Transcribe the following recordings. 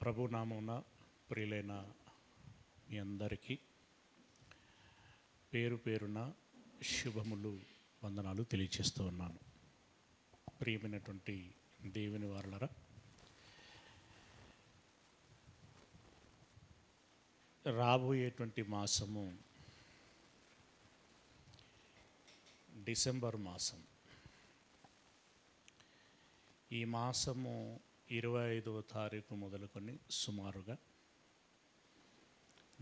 ప్రభు నామమున ప్రియులైన మీ అందరికీ పేరు పేరున శుభములు వందనాలు తెలియజేస్తూ ఉన్నాను. ప్రియమైనటువంటి దేవుని వారలరా, రాబోయేటువంటి మాసము డిసెంబర్ మాసం. ఈ మాసము 25వ తారీఖు మొదలుకొని సుమారుగా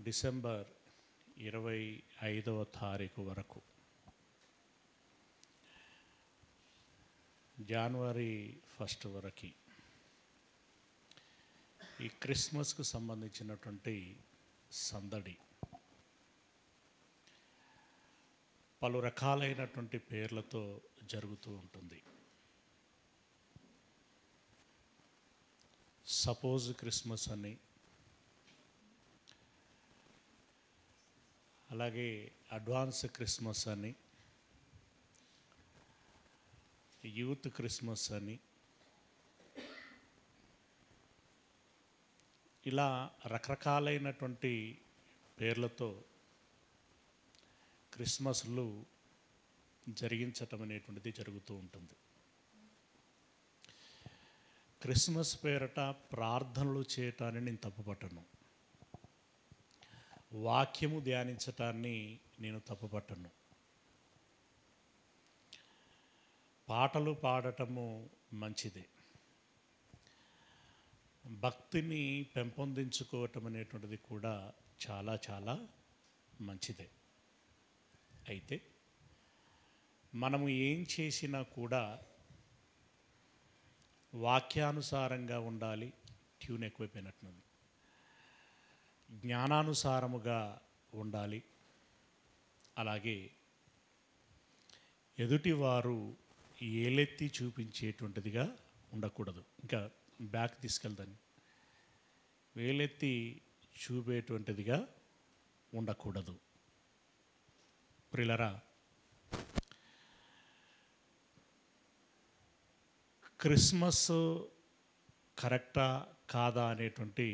డిసెంబర్ 25వ తారీఖు వరకు, జనవరి 1 వరకు ఈ క్రిస్మస్కు సంబంధించినటువంటి సందడి పలు రకాలైనటువంటి పేర్లతో జరుగుతూ ఉంటుంది. సపోజ్ క్రిస్మస్ అని, అలాగే అడ్వాన్స్ క్రిస్మస్ అని, యూత్ క్రిస్మస్ అని, ఇలా రకరకాలైనటువంటి పేర్లతో క్రిస్మస్లు జరిగించటం అనేటువంటిది జరుగుతూ ఉంటుంది. క్రిస్మస్ పేరట ప్రార్థనలు చేయటాన్ని నేను తప్పుపట్టను, వాక్యము ధ్యానించటాన్ని నేను తప్పుపట్టను, పాటలు పాడటము మంచిదే, భక్తిని పెంపొందించుకోవటం అనేటువంటిది కూడా చాలా చాలా మంచిదే. అయితే మనము ఏం చేసినా కూడా వాక్యానుసారంగా ఉండాలి. ట్యూన్ ఎక్కువైపోయినట్టుంది. జ్ఞానానుసారముగా ఉండాలి. అలాగే ఎదుటివారు ఏలెత్తి చూపించేటువంటిదిగా ఉండకూడదు. ఇంకా బ్యాక్ తీసుకెళ్తాను. వేలెత్తి చూపేటువంటిదిగా ఉండకూడదు. ప్రియులరా, క్రిస్మస్ కరెక్టా కాదా అనేటువంటి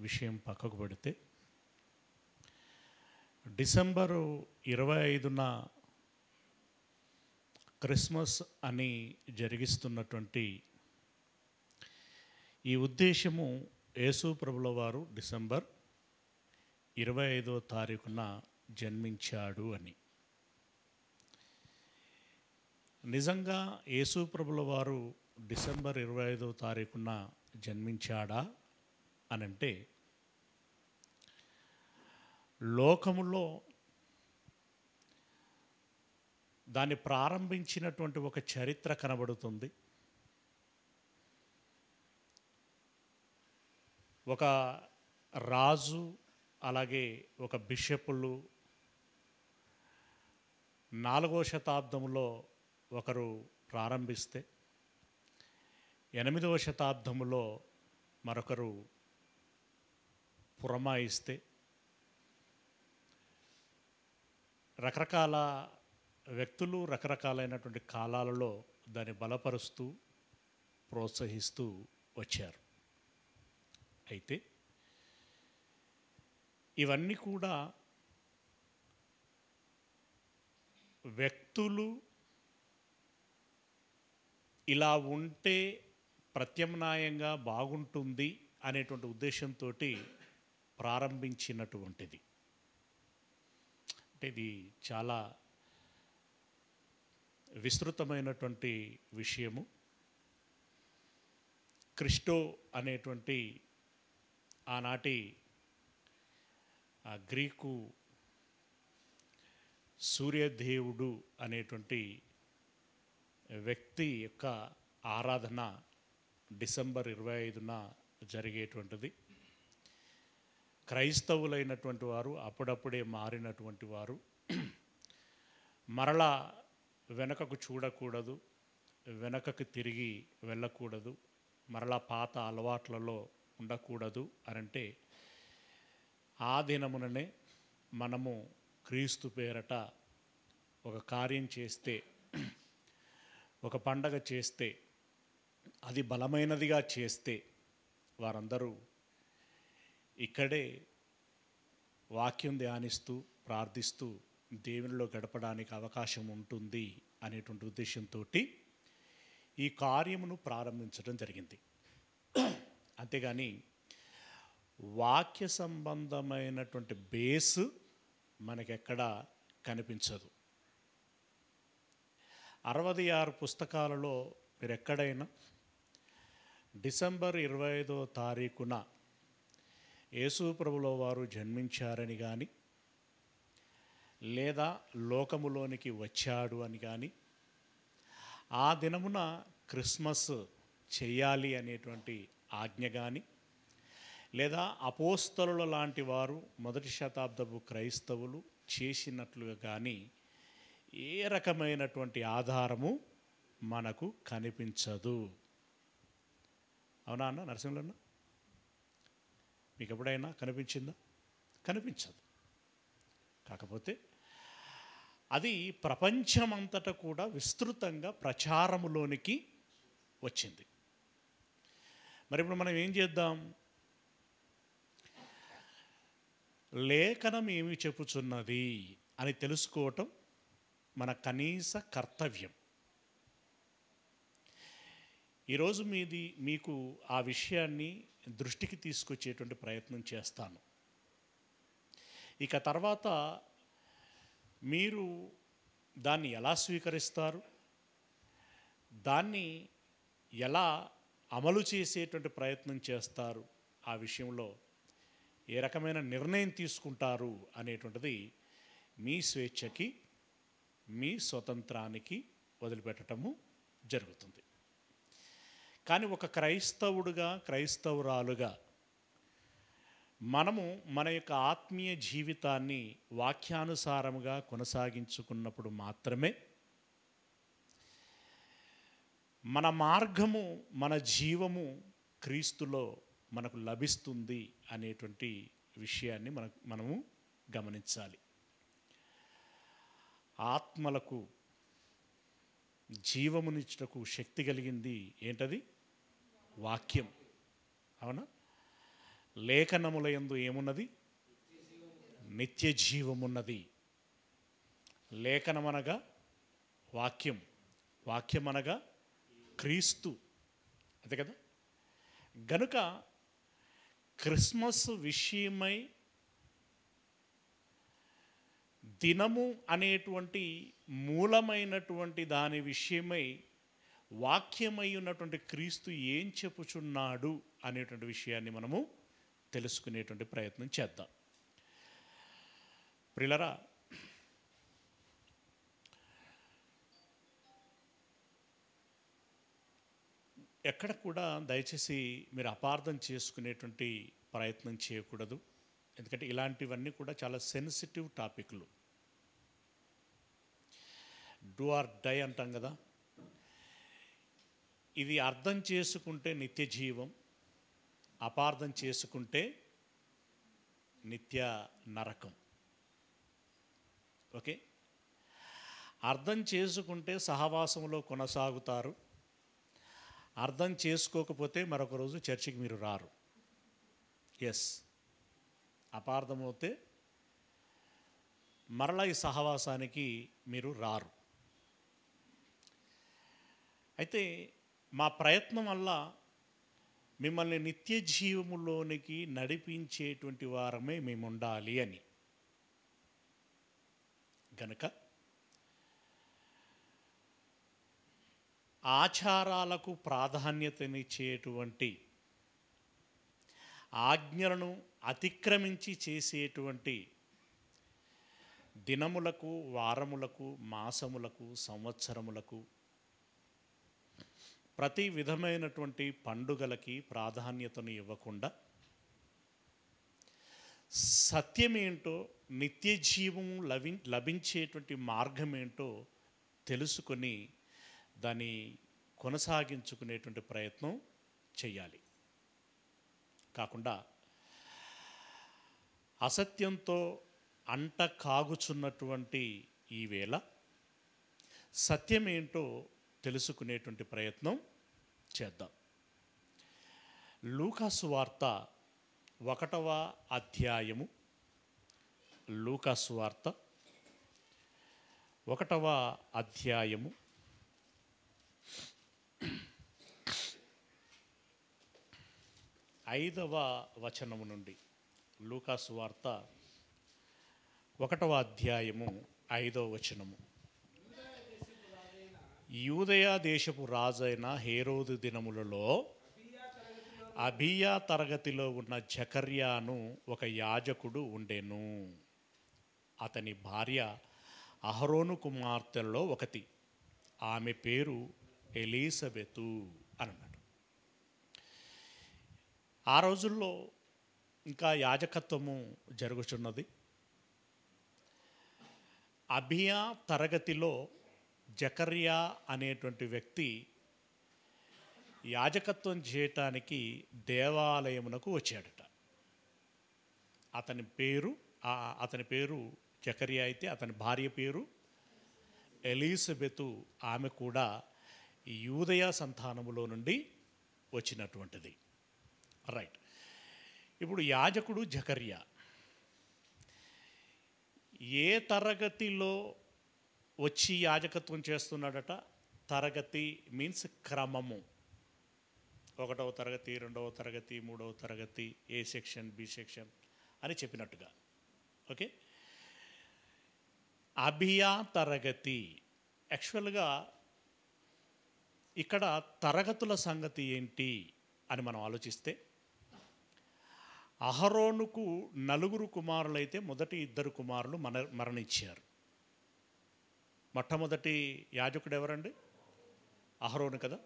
విషయం పక్కకు పెడితే, డిసెంబరు 25న క్రిస్మస్ అని జరిగిస్తున్నటువంటి ఈ ఉద్దేశము, యేసు ప్రభుల వారు డిసెంబర్ 25వ తారీఖున జన్మించాడు అని. నిజంగా యేసు ప్రభుల వారు డిసెంబర్ 25వ తారీఖున జన్మించాడా అనంటే, లోకములో దాన్ని ప్రారంభించినటువంటి ఒక చరిత్ర కనబడుతుంది. ఒక రాజు, అలాగే ఒక బిషపులు 4వ శతాబ్దంలో ఒకరు ప్రారంభిస్తే, 8వ శతాబ్దంలో మరొకరు పురమాయిస్తే, రకరకాల వ్యక్తులు రకరకాలైనటువంటి కాలాలలో దాన్ని బలపరుస్తూ ప్రోత్సహిస్తూ వచ్చారు. అయితే ఇవన్నీ కూడా వ్యక్తులు ఇలా ఉంటే ప్రత్యామ్నాయంగా బాగుంటుంది అనేటువంటి ఉద్దేశంతో ప్రారంభించినటువంటిది. అంటే ఇది చాలా విస్తృతమైనటువంటి విషయము. క్రిస్టో అనేటువంటి ఆనాటి గ్రీకు సూర్యదేవుడు అనేటువంటి వ్యక్తి యొక్క ఆరాధన డిసెంబర్ 25న జరిగేటువంటిది. క్రైస్తవులైనటువంటి వారు, అప్పుడప్పుడే మారినటువంటి వారు మరలా వెనకకు చూడకూడదు, వెనకకు తిరిగి వెళ్ళకూడదు, మరలా పాత అలవాట్లలో ఉండకూడదు అనంటే, ఆ దినముననే మనము క్రీస్తు పేరట ఒక కార్యం చేస్తే, ఒక పండగ చేస్తే, అది బలమైనదిగా చేస్తే వారందరూ ఇక్కడే వాక్యం ధ్యానిస్తూ ప్రార్థిస్తూ దేవునిలో గడపడానికి అవకాశం ఉంటుంది అనేటువంటి ఉద్దేశంతో ఈ కార్యమును ప్రారంభించడం జరిగింది. అంతేగాని వాక్య సంబంధమైనటువంటి బేస్ మనకెక్కడా కనిపించదు. 66 పుస్తకాలలో మీరు ఎక్కడైనా డిసెంబర్ 25వ తారీఖున యేసు ప్రభుల వారు జన్మించారని కానీ, లేదా లోకములోనికి వచ్చాడు అని కానీ, ఆ దినమున క్రిస్మస్ చేయాలి అనేటువంటి ఆజ్ఞ కానీ, లేదా అపోస్తలుల లాంటి వారు మొదటి శతాబ్దపు క్రైస్తవులు చేసినట్లుగా కానీ ఏ రకమైనటువంటి ఆధారము మనకు కనిపించదు. అవునా అన్న నరసింహులన్న? మీకు ఎప్పుడైనా కనిపించిందా? కనిపించదు. కాకపోతే అది ప్రపంచమంతటా కూడా విస్తృతంగా ప్రచారములోనికి వచ్చింది. మరి ఇప్పుడు మనం ఏం చేద్దాం? లేఖనం ఏమి చెప్పుచున్నది అని తెలుసుకోవటం మన కనీస కర్తవ్యం. ఈరోజు మీకు ఆ విషయాన్ని దృష్టికి తీసుకొచ్చేటువంటి ప్రయత్నం చేస్తాను. ఇక తర్వాత మీరు దాన్ని ఎలా స్వీకరిస్తారు, దాన్ని ఎలా అమలు చేసేటువంటి ప్రయత్నం చేస్తారు, ఆ విషయంలో ఏ రకమైన నిర్ణయం తీసుకుంటారు అనేటువంటిది మీ స్వేచ్ఛకి, మీ స్వతంత్రానికి వదిలిపెట్టడము జరుగుతుంది. కానీ ఒక క్రైస్తవుడుగా, క్రైస్తవురాలుగా మనము మన యొక్క ఆత్మీయ జీవితాన్ని వాక్యానుసారముగా కొనసాగించుకున్నప్పుడు మాత్రమే మన మార్గము, మన జీవము క్రీస్తులో మనకు లభిస్తుంది అనేటువంటి విషయాన్ని మనము గమనించాలి. ఆత్మలకు జీవమునిచ్చుటకు శక్తి కలిగింది ఏంటది? వాక్యం. అవునా? లేఖనముల యందు ఏమున్నది? నిత్య జీవమున్నది. లేఖనమనగా వాక్యం, వాక్యమనగా క్రీస్తు. అంతే కదా? గనుక క్రిస్మస్ విషయమై దినము అనేటువంటి మూలమైనటువంటి దాని విషయమై వాక్యమై ఉన్నటువంటి క్రీస్తు ఏం చెప్పుచున్నాడు అనేటువంటి విషయాన్ని మనము తెలుసుకునేటువంటి ప్రయత్నం చేద్దాం. ప్రియులారా, ఎక్కడ కూడా దయచేసి మీరు అపార్థం చేసుకునేటువంటి ప్రయత్నం చేయకూడదు. ఎందుకంటే ఇలాంటివన్నీ కూడా చాలా సెన్సిటివ్ టాపిక్లు. డూ ఆర్ డై అంటాం కదా. ఇది అర్థం చేసుకుంటే నిత్య జీవం, అపార్థం చేసుకుంటే నిత్య నరకం. ఓకే? అర్థం చేసుకుంటే సహవాసంలో కొనసాగుతారు, అర్థం చేసుకోకపోతే మరొక రోజు చర్చికి మీరు రారు. ఎస్, అపార్థమవుతే మరలా ఈ సహవాసానికి మీరు రారు. అయితే మా ప్రయత్నం వల్ల మిమ్మల్ని నిత్య జీవములోనికి నడిపించేటువంటి వారమే మేము ఉండాలి అని. గనుక ఆచారాలకు ప్రాధాన్యతనిచ్చేటువంటి, ఆజ్ఞలను అతిక్రమించి చేసేటువంటి దినములకు, వారములకు, మాసములకు, సంవత్సరములకు, ప్రతి విధమైనటువంటి పండుగలకి ప్రాధాన్యతను ఇవ్వకుండా సత్యమేంటో, నిత్య జీవము లభించేటువంటి మార్గం ఏంటో తెలుసుకొని దాన్ని కొనసాగించుకునేటువంటి ప్రయత్నం చేయాలి. కాకుండా అసత్యంతో అంట కాగుచున్నటువంటి ఈ వేళ సత్యమేంటో తెలుసుకునేటువంటి ప్రయత్నం చేద్దాం. లూకా సువార్త 1వ అధ్యాయము లూకా సువార్త 1వ అధ్యాయము 5వ వచనము నుండి. లూకా సువార్త 1వ అధ్యాయము 5వ వచనము. యూదయ దేశపు రాజైన హేరోదు దినములలో అబియా తరగతిలో ఉన్న జకర్యాను ఒక యాజకుడు ఉండెను. అతని భార్య అహరోను కుమార్తెలలో ఒకటి. ఆమె పేరు ఎలీసబెతు అన్నాడు. ఆ రోజుల్లో ఇంకా యాజకత్వము జరుగుతున్నది. అబియా తరగతిలో జకర్యా అనేటువంటి వ్యక్తి యాజకత్వం చేయటానికి దేవాలయమునకు వచ్చాడట. అతని పేరు జకర్యా అయితే అతని భార్య పేరు ఎలీసబెతు. ఆమె కూడా యూదయ సంతానములో నుండి వచ్చినటువంటిది. రైట్. ఇప్పుడు యాజకుడు జకర్యా ఏ తరగతిలో వచ్చి యాజకత్వం చేస్తున్నాడట? తరగతి మీన్స్ క్రమము. 1వ తరగతి, 2వ తరగతి, 3వ తరగతి, ఏ సెక్షన్, బి సెక్షన్ అని చెప్పినట్టుగా. ఓకే. అబియా తరగతి. యాక్చువల్గా ఇక్కడ తరగతుల సంగతి ఏంటి అని మనం ఆలోచిస్తే, అహరోనుకు 4 కుమారులైతే మొదటి 2 కుమారులు మరణించారు. మొట్టమొదటి యాజకుడు ఎవరండి? అహరోను కదా.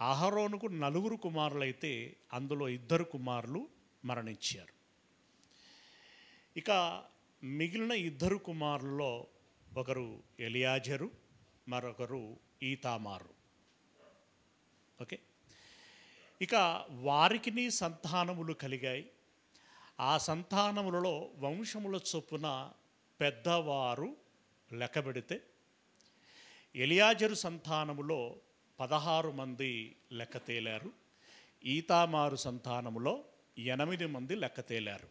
అహరోనుకు 4 కుమారులైతే అందులో 2 కుమారులు మరణించారు. ఇక మిగిలిన 2 కుమారుల్లో ఒకరు ఎలియాజరు, మరొకరు ఈతామారు. ఓకే. ఇక వారికి సంతానములు కలిగాయి. ఆ సంతానములలో వంశముల చొప్పున పెద్దవారు లెక్కబెడితే ఎలియాజరు సంతానములో 16 మంది లెక్క తేలారు. ఈతామారు సంతానములో 8 మంది లెక్క తేలారు.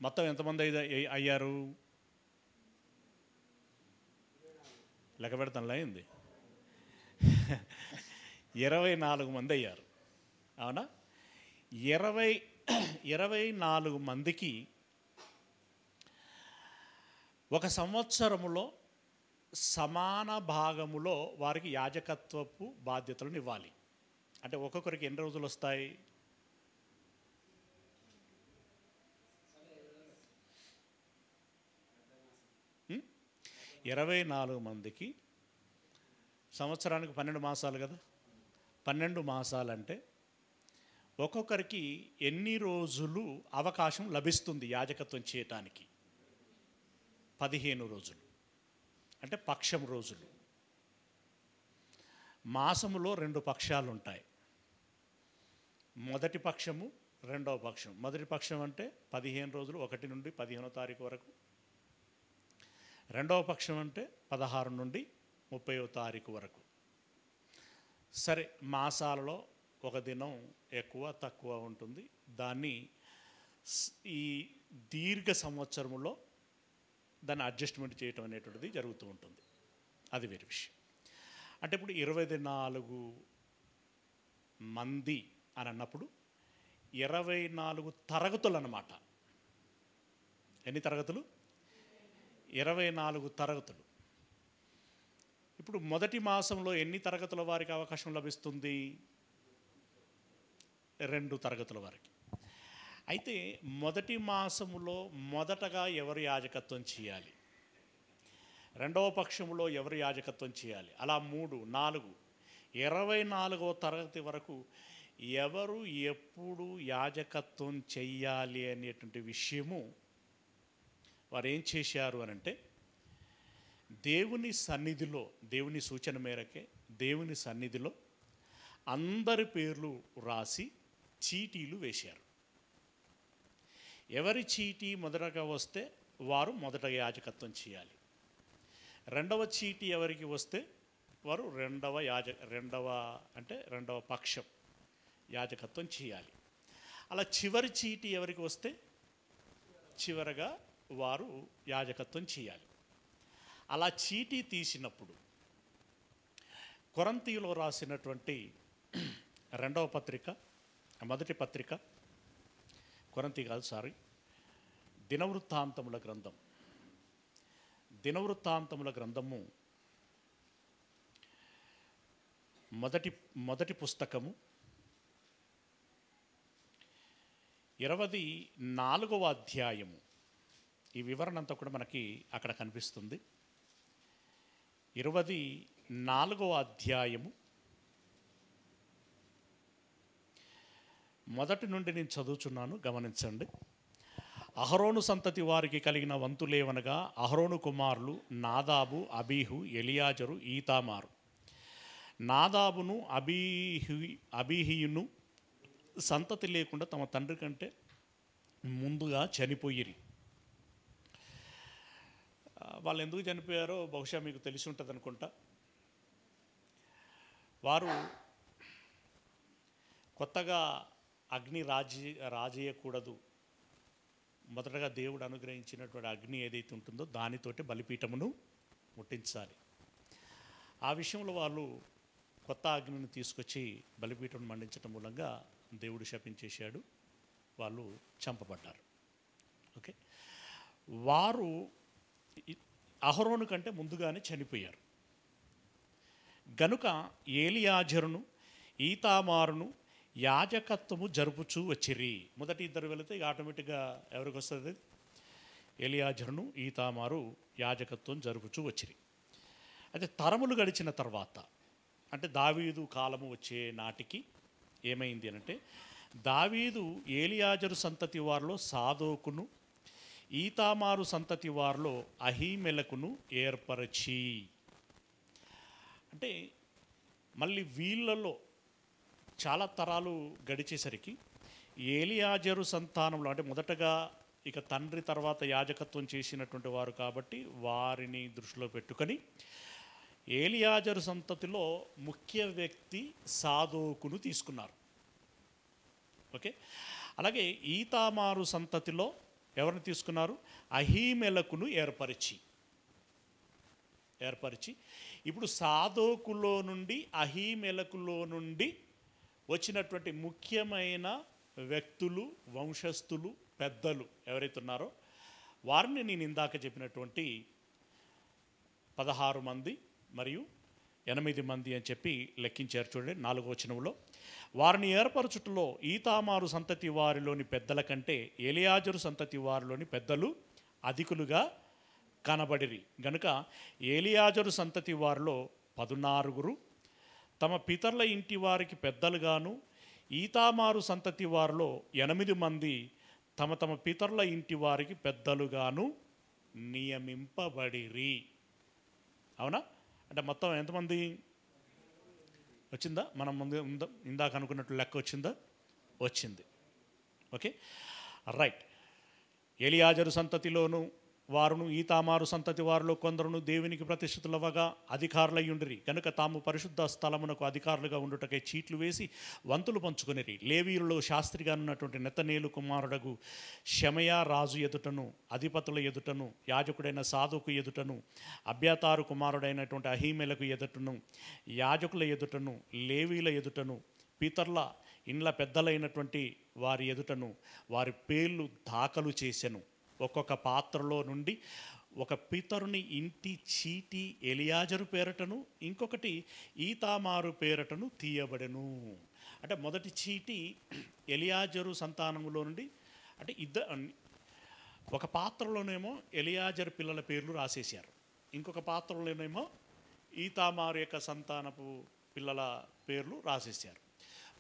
మొత్తం ఎంతమంది అయ్యారు? లెక్క పెడతాను అయింది 24 మంది అయ్యారు. అవునా? 24 మందికి ఒక సంవత్సరములో సమాన భాగములో వారికి యాజకత్వపు బాధ్యతలను ఇవ్వాలి. అంటే ఒక్కొక్కరికి ఎన్ని రోజులు వస్తాయి? హ్మ్? 24 మందికి సంవత్సరానికి 12 మాసాలు కదా. 12 మాసాలంటే ఒక్కొక్కరికి ఎన్ని రోజులు అవకాశం లభిస్తుంది యాజకత్వం చేయటానికి? 15 రోజులు. అంటే పక్షం రోజులు. మాసములో 2 పక్షాలు ఉంటాయి. మొదటి పక్షము, 2వ పక్షం. మొదటి పక్షం అంటే 15 రోజులు, 1 నుండి 15వ తారీఖు వరకు. 2వ పక్షం అంటే 16 నుండి 30వ తారీఖు వరకు. సరే, మాసాలలో ఒక దినం ఎక్కువ తక్కువ ఉంటుంది. దాన్ని ఈ దీర్ఘ సంవత్సరములో దాన్ని అడ్జస్ట్మెంట్ చేయటం అనేటువంటిది జరుగుతూ ఉంటుంది. అది వేరే విషయం. అంటే ఇప్పుడు 24 మంది అని అన్నప్పుడు 24 తరగతులు అన్నమాట. ఎన్ని తరగతులు? 24 తరగతులు. ఇప్పుడు మొదటి మాసంలో ఎన్ని తరగతుల వారికి అవకాశం లభిస్తుంది? 2 తరగతుల వారికి. అయితే మొదటి మాసములో మొదటగా ఎవరు యాజకత్వం చేయాలి? 2వ పక్షములో ఎవరు యాజకత్వం చేయాలి? అలా 3, 4, 24వ తరగతి వరకు ఎవరు ఎప్పుడు యాజకత్వం చెయ్యాలి అనేటువంటి విషయము వారు ఏం చేశారు అనంటే, దేవుని సన్నిధిలో, దేవుని సూచన మేరకే దేవుని సన్నిధిలో అందరి పేర్లు రాసి చీటీలు వేశారు. ఎవరి చీటీ మొదటగా వస్తే వారు మొదట యాజకత్వం చేయాలి. 2వ చీటీ ఎవరికి వస్తే వారు రెండవ పక్షం యాజకత్వం చేయాలి. అలా చివరి చీటి ఎవరికి వస్తే చివరగా వారు యాజకత్వం చేయాలి. అలా చీటీ తీసినప్పుడు కొరింథీయులో రాసినటువంటి రెండవ పత్రిక, మొదటి పత్రిక, కొరింథీ కాదు సారీ, దినవృత్తాంతముల గ్రంథం, దినవృత్తాంతముల గ్రంథము మొదటి పుస్తకము 24వ అధ్యాయము. ఈ వివరణ అంతా కూడా మనకి అక్కడ కనిపిస్తుంది. 24వ అధ్యాయము మొదటి నుండి నేను చదువుచున్నాను, గమనించండి. అహరోను సంతతి వారికి కలిగిన వంతులేవనగా అహరోను కుమారులు నాదాబు, అబీహు, ఎలియాజరు, ఈతామారు. నాదాబును అబీహియును సంతతి లేకుండా తమ తండ్రి కంటే ముందుగా చనిపోయిరి. వాళ్ళు ఎందుకు చనిపోయారో బహుశా మీకు తెలిసి ఉంటుంది అనుకుంటా. వారు కొత్తగా అగ్ని రాజేయకూడదు. మొదటగా దేవుడు అనుగ్రహించినటువంటి అగ్ని ఏదైతే ఉంటుందో దానితోటి బలిపీఠమును ముట్టించాలి. ఆ విషయంలో వాళ్ళు కొత్త అగ్నిని తీసుకొచ్చి బలిపీఠం మండించడం మూలంగా దేవుడు శపించేశాడు. వాళ్ళు చంపబడ్డారు. ఓకే, వారు అహరోను కంటే ముందుగానే చనిపోయారు. గనుక ఏలియాజరును ఈతామారును యాజకత్వము జరుపుచూ వచ్చిరి. మొదటి ఇద్దరు వెళితే ఆటోమేటిక్గా ఎవరికి వస్తుంది? ఏలియాజరును ఈతామారు యాజకత్వం జరుపుచూ వచ్చిరి. అయితే తరములు గడిచిన తర్వాత, అంటే దావీదు కాలము వచ్చే నాటికి ఏమైంది అంటే, దావీదు ఏలియాజరు సంతతి వారిలో సాదోకును, ఈతామారు సంతతి వారిలో అహీమెలకును ఏర్పరచి, అంటే మళ్ళీ వీళ్ళలో చాలా తరాలు గడిచేసరికి ఏలియాజరు సంతానంలో, అంటే మొదటగా ఇక తండ్రి తర్వాత యాజకత్వం చేసినటువంటి వారు కాబట్టి వారిని దృష్టిలో పెట్టుకొని ఏలియాజరు సంతతిలో ముఖ్య వ్యక్తి సాదోకును తీసుకున్నారు. ఓకే, అలాగే ఈతామారు సంతతిలో ఎవరిని తీసుకున్నారు? అహీమెలకును ఏర్పరిచి ఇప్పుడు సాదోకులో నుండి అహీమెలకులో నుండి వచ్చినటువంటి ముఖ్యమైన వ్యక్తులు, వంశస్థులు, పెద్దలు ఎవరైతే ఉన్నారో వారిని నేను ఇందాక చెప్పినటువంటి 16 మంది మరియు 8 మంది అని చెప్పి లెక్కించారు. చూడండి 4వ వచనంలో, వారిని ఏర్పరచుటలో ఈతామారు సంతతి వారిలోని పెద్దల కంటే ఏలియాజరు సంతతి వారిలోని పెద్దలు అధికులుగా కనబడిరి. గనుక ఏలియాజరు సంతతి వారిలో 14 తమ పితరుల ఇంటి వారికి పెద్దలుగాను, ఈతామారు సంతతి వారిలో 8 మంది తమ తమ పితరుల ఇంటి వారికి పెద్దలుగాను నియమింపబడిరి. అవునా? అంటే మొత్తం ఎంతమంది వచ్చిందా? మనం ముందు ఇందాక అనుకున్నట్లు లెక్క వచ్చిందా? వచ్చింది. Okay, right. ఏలియాజరు సంతతిలోను వారును ఈతామారు సంతతి వారిలో కొందరును దేవునికి ప్రతిష్ఠితులవగా అధికారులయ్యుండిరి. కనుక తాము పరిశుద్ధ స్థలమునకు అధికారులుగా ఉండుటకై చీట్లు వేసి వంతులు పంచుకొనిరి. లేవీయులలో శాస్త్రిగా ఉన్నటువంటి నెతనేలు కుమారుడగు షమయా రాజు ఎదుటను, అధిపతుల ఎదుటను, యాజకుడైన సాదోకు ఎదుటను, అబ్యాతారు కుమారుడైనటువంటి అహీమెలకు ఎదుటను, యాజకుల ఎదుటను, లేవీల ఎదుటను, పితరుల ఇండ్ల పెద్దలైనటువంటి వారి ఎదుటను వారి పేర్లు దాఖలు చేసెను. ఒక్కొక్క పాత్రలో నుండి ఒక పితరుని ఇంటి చీటి ఎలియాజరు పేరటను, ఇంకొకటి ఈతామారు పేరటను తీయబడెను. అంటే మొదటి చీటి ఎలియాజరు సంతానములో నుండి, అంటే ఒక పాత్రలోనేమో ఎలియాజరు పిల్లల పేర్లు రాసేశారు, ఇంకొక పాత్రలోనేమో ఈతామారు యొక్క సంతానపు పిల్లల పేర్లు రాసేశారు.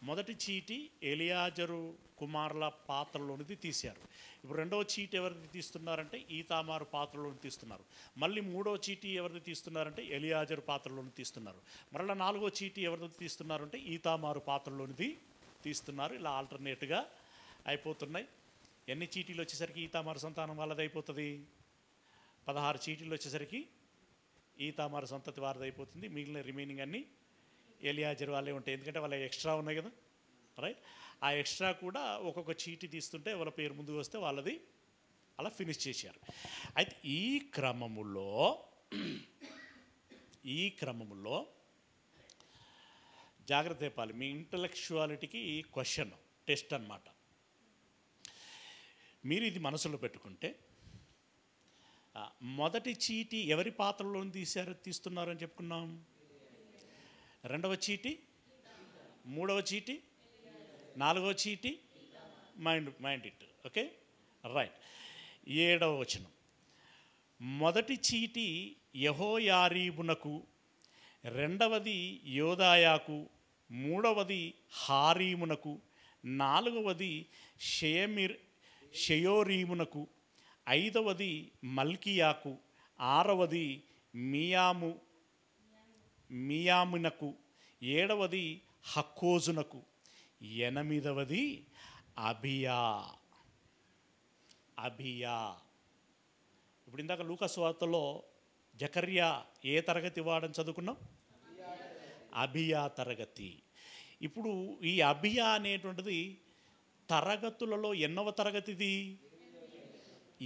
మొదటి చీటి ఎలియాజరు కుమారుల పాత్రలోనిది తీశారు. ఇప్పుడు రెండవ చీటి ఎవరిది తీస్తున్నారంటే ఈతామారు పాత్రలోని తీస్తున్నారు. మళ్ళీ మూడవ చీటి ఎవరిది తీస్తున్నారంటే ఎలియాజరు పాత్రలోని తీస్తున్నారు. మరలా 4వ చీటి ఎవరిది తీస్తున్నారంటే ఈతామారు పాత్రలోనిది తీస్తున్నారు. ఇలా ఆల్టర్నేట్గా అయిపోతున్నాయి. ఎన్ని చీటీలు వచ్చేసరికి ఈతామారు సంతానం వాళ్ళది అయిపోతుంది? 16 చీటీలు వచ్చేసరికి ఈతామారు సంతతి వారిది అయిపోతుంది. మిగిలిన రిమైనింగ్ అన్నీ ఎలియాజరు వాళ్ళే ఉంటాయి. ఎందుకంటే వాళ్ళ ఎక్స్ట్రా ఉన్నాయి కదా. రైట్. ఆ ఎక్స్ట్రా కూడా ఒక్కొక్క చీటీ తీస్తుంటే వాళ్ళ పేరు ముందుకు వస్తే వాళ్ళది అలా ఫినిష్ చేశారు. అయితే ఈ క్రమములో జాగ్రత్త చెప్పాలి. మీ ఇంటలెక్చువాలిటీకి క్వశ్చన్ టెస్ట్ అన్నమాట. మీరు ఇది మనసులో పెట్టుకుంటే మొదటి చీటీ ఎవరి పాత్రలో తీస్తున్నారని చెప్పుకున్నాం. రెండవ చీటీ, మూడవ చీటీ, నాలుగవ చీటీ మైండ్ ఇట్. Okay, right. 7వ వచనం, మొదటి చీటీ యెహోయారీబునకు, రెండవది యోదాయాకు, మూడవది హారీమునకు, నాలుగవది షయోరీమునకు, ఐదవది మల్కియాకు, ఆరవది మియామునకు, ఏడవది హక్కోజునకు, ఎనిమిదవది అబియా. ఇప్పుడు ఇందాక లూకా సువార్తలో జకర్యా ఏ తరగతి వాడని చదువుకున్నాం? అబియా తరగతి. ఇప్పుడు ఈ అబియా అనేటువంటిది తరగతులలో ఎన్నవ తరగతిది?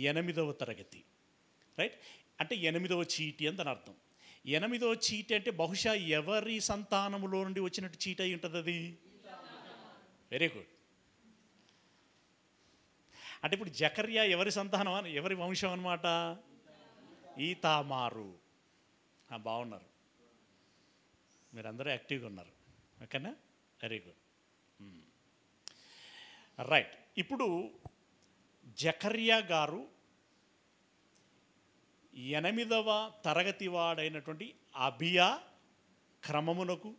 8వ తరగతి, రైట్. అంటే 8వ చీటీ అని దాని అర్థం. 8వ చీటీ అంటే బహుశా ఎవరి సంతానములో నుండి వచ్చినట్టు చీటీ అయి ఉంటుంది అది. Very good. అంటే ఇప్పుడు జకర్యా ఎవరి సంతానం, ఎవరి వంశం అన్నమాట? ఈతామారు. బాగున్నారు, మీరందరూ యాక్టివ్గా ఉన్నారు. ఓకేనా, వెరీ గుడ్, రైట్. ఇప్పుడు జకర్యా గారు 8వ తరగతి వాడైనటువంటి అబియా క్రమమునకు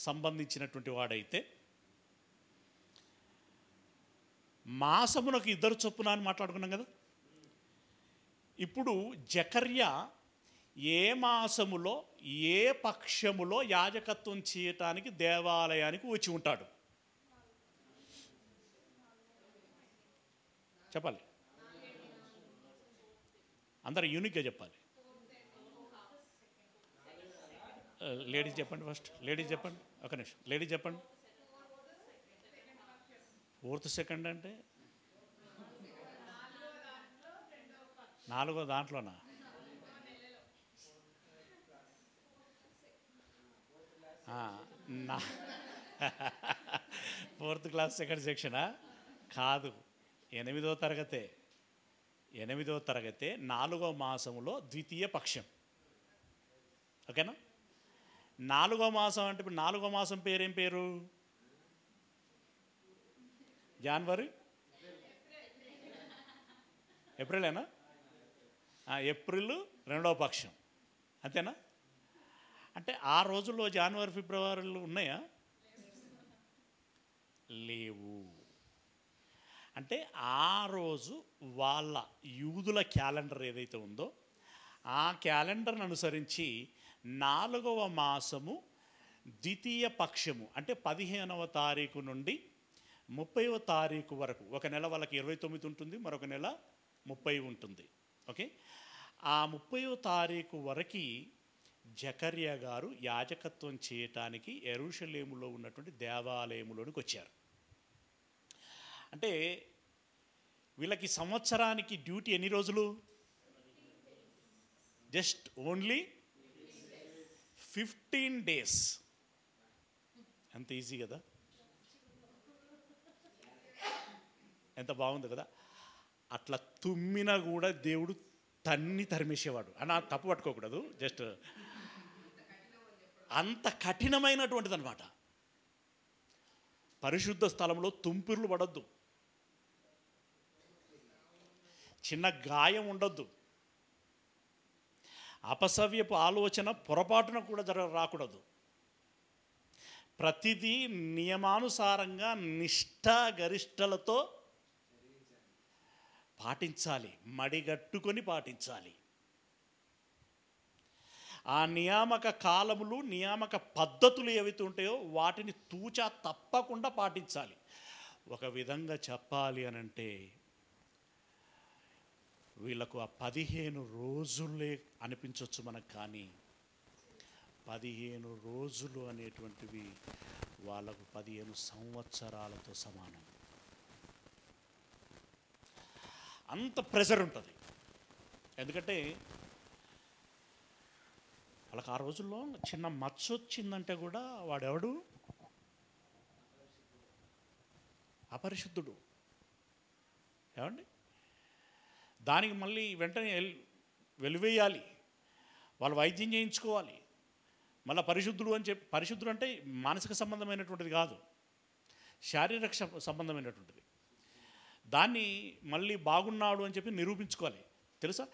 సంబంధించినటువంటి వాడైతే, మాసమునకు 2 చొప్పున అని మాట్లాడుకున్నాం కదా. ఇప్పుడు జకర్యా ఏ మాసములో ఏ పక్షములో యాజకత్వం చేయటానికి దేవాలయానికి వచ్చి ఉంటాడు? చెప్పాలి, అందరు యూనిక్గా చెప్పాలి. లేడీస్ చెప్పండి, ఫస్ట్ లేడీస్ చెప్పండి. ఒక నిమిషం, లేడీస్ చెప్పండి. 4th సెకండ్ అంటే 4వ దాంట్లోనా? నా 4th క్లాస్ సెకండ్ సెక్షనా? కాదు, 8వ తరగతే. 8వ తరగతే 4వ మాసములో ద్వితీయ పక్షం. ఓకేనా? 4వ మాసం అంటే ఇప్పుడు 4వ మాసం పేరేం పేరు? జనవరి, ఏప్రిలేనా? ఏప్రిల్ 2వ పక్షం, అంతేనా? అంటే ఆ రోజుల్లో జనవరి ఫిబ్రవరిలు ఉన్నాయా? లేవు. అంటే ఆ రోజు వాళ్ళ యూదుల క్యాలెండర్ ఏదైతే ఉందో ఆ క్యాలెండర్ను అనుసరించి 4వ మాసము ద్వితీయ పక్షము అంటే 15వ తారీఖు నుండి 30వ తారీఖు వరకు, ఒక నెల వాళ్ళకి 29 ఉంటుంది, మరొక నెల 30 ఉంటుంది. ఓకే, ఆ 30వ తారీఖు వరకు జకర్యా గారు యాజకత్వం చేయటానికి యెరూషలేములో ఉన్నటువంటి దేవాలయంలోనికి వచ్చారు. అంటే వీళ్ళకి సంవత్సరానికి డ్యూటీ ఎన్ని రోజులు? Just only 15 days. ఎంత ఈజీ కదా, ఎంత బాగుంది కదా. అట్లా తుమ్మినా కూడా దేవుడు తరిమేసేవాడు అని తప్పు పట్టుకోకూడదు. జస్ట్ అంత కఠినమైనటువంటిది అనమాట. పరిశుద్ధ స్థలంలో తుంపిర్లు పడద్దు, చిన్న గాయం ఉండొద్దు, అపసవ్యపు ఆలోచన పొరపాటున కూడా రాకూడదు. ప్రతిదీ నియమానుసారంగా నిష్ఠాగరిష్టలతో పాటించాలి, మడిగట్టుకొని పాటించాలి. ఆ నియామక కాలములు, నియామక పద్ధతులు ఏవైతే ఉంటాయో వాటిని తూచా తప్పకుండా పాటించాలి. ఒక విధంగా చెప్పాలి అనంటే వీళ్ళకు ఆ 15 రోజులే అనిపించవచ్చు మనకు, కానీ 15 రోజులు అనేటువంటివి వాళ్ళకు 15 సంవత్సరాలతో సమానం. అంత ప్రెజర్ ఉంటుంది. ఎందుకంటే వాళ్ళకి ఆ రోజుల్లో చిన్న మచ్చ వచ్చిందంటే కూడా వాడెవడు? అపరిశుద్ధుడు. ఏమండి? దానికి మళ్ళీ వెంటనే వెలివేయాలి, వాళ్ళు వైద్యం చేయించుకోవాలి. మళ్ళీ పరిశుద్ధుడు అని చెప్పి, పరిశుద్ధుడు అంటే మానసిక సంబంధమైనటువంటిది కాదు, శారీరక సంబంధమైనటువంటిది. దాన్ని మళ్ళీ బాగున్నాడు అని చెప్పి నిరూపించుకోవాలి. తెలుసా,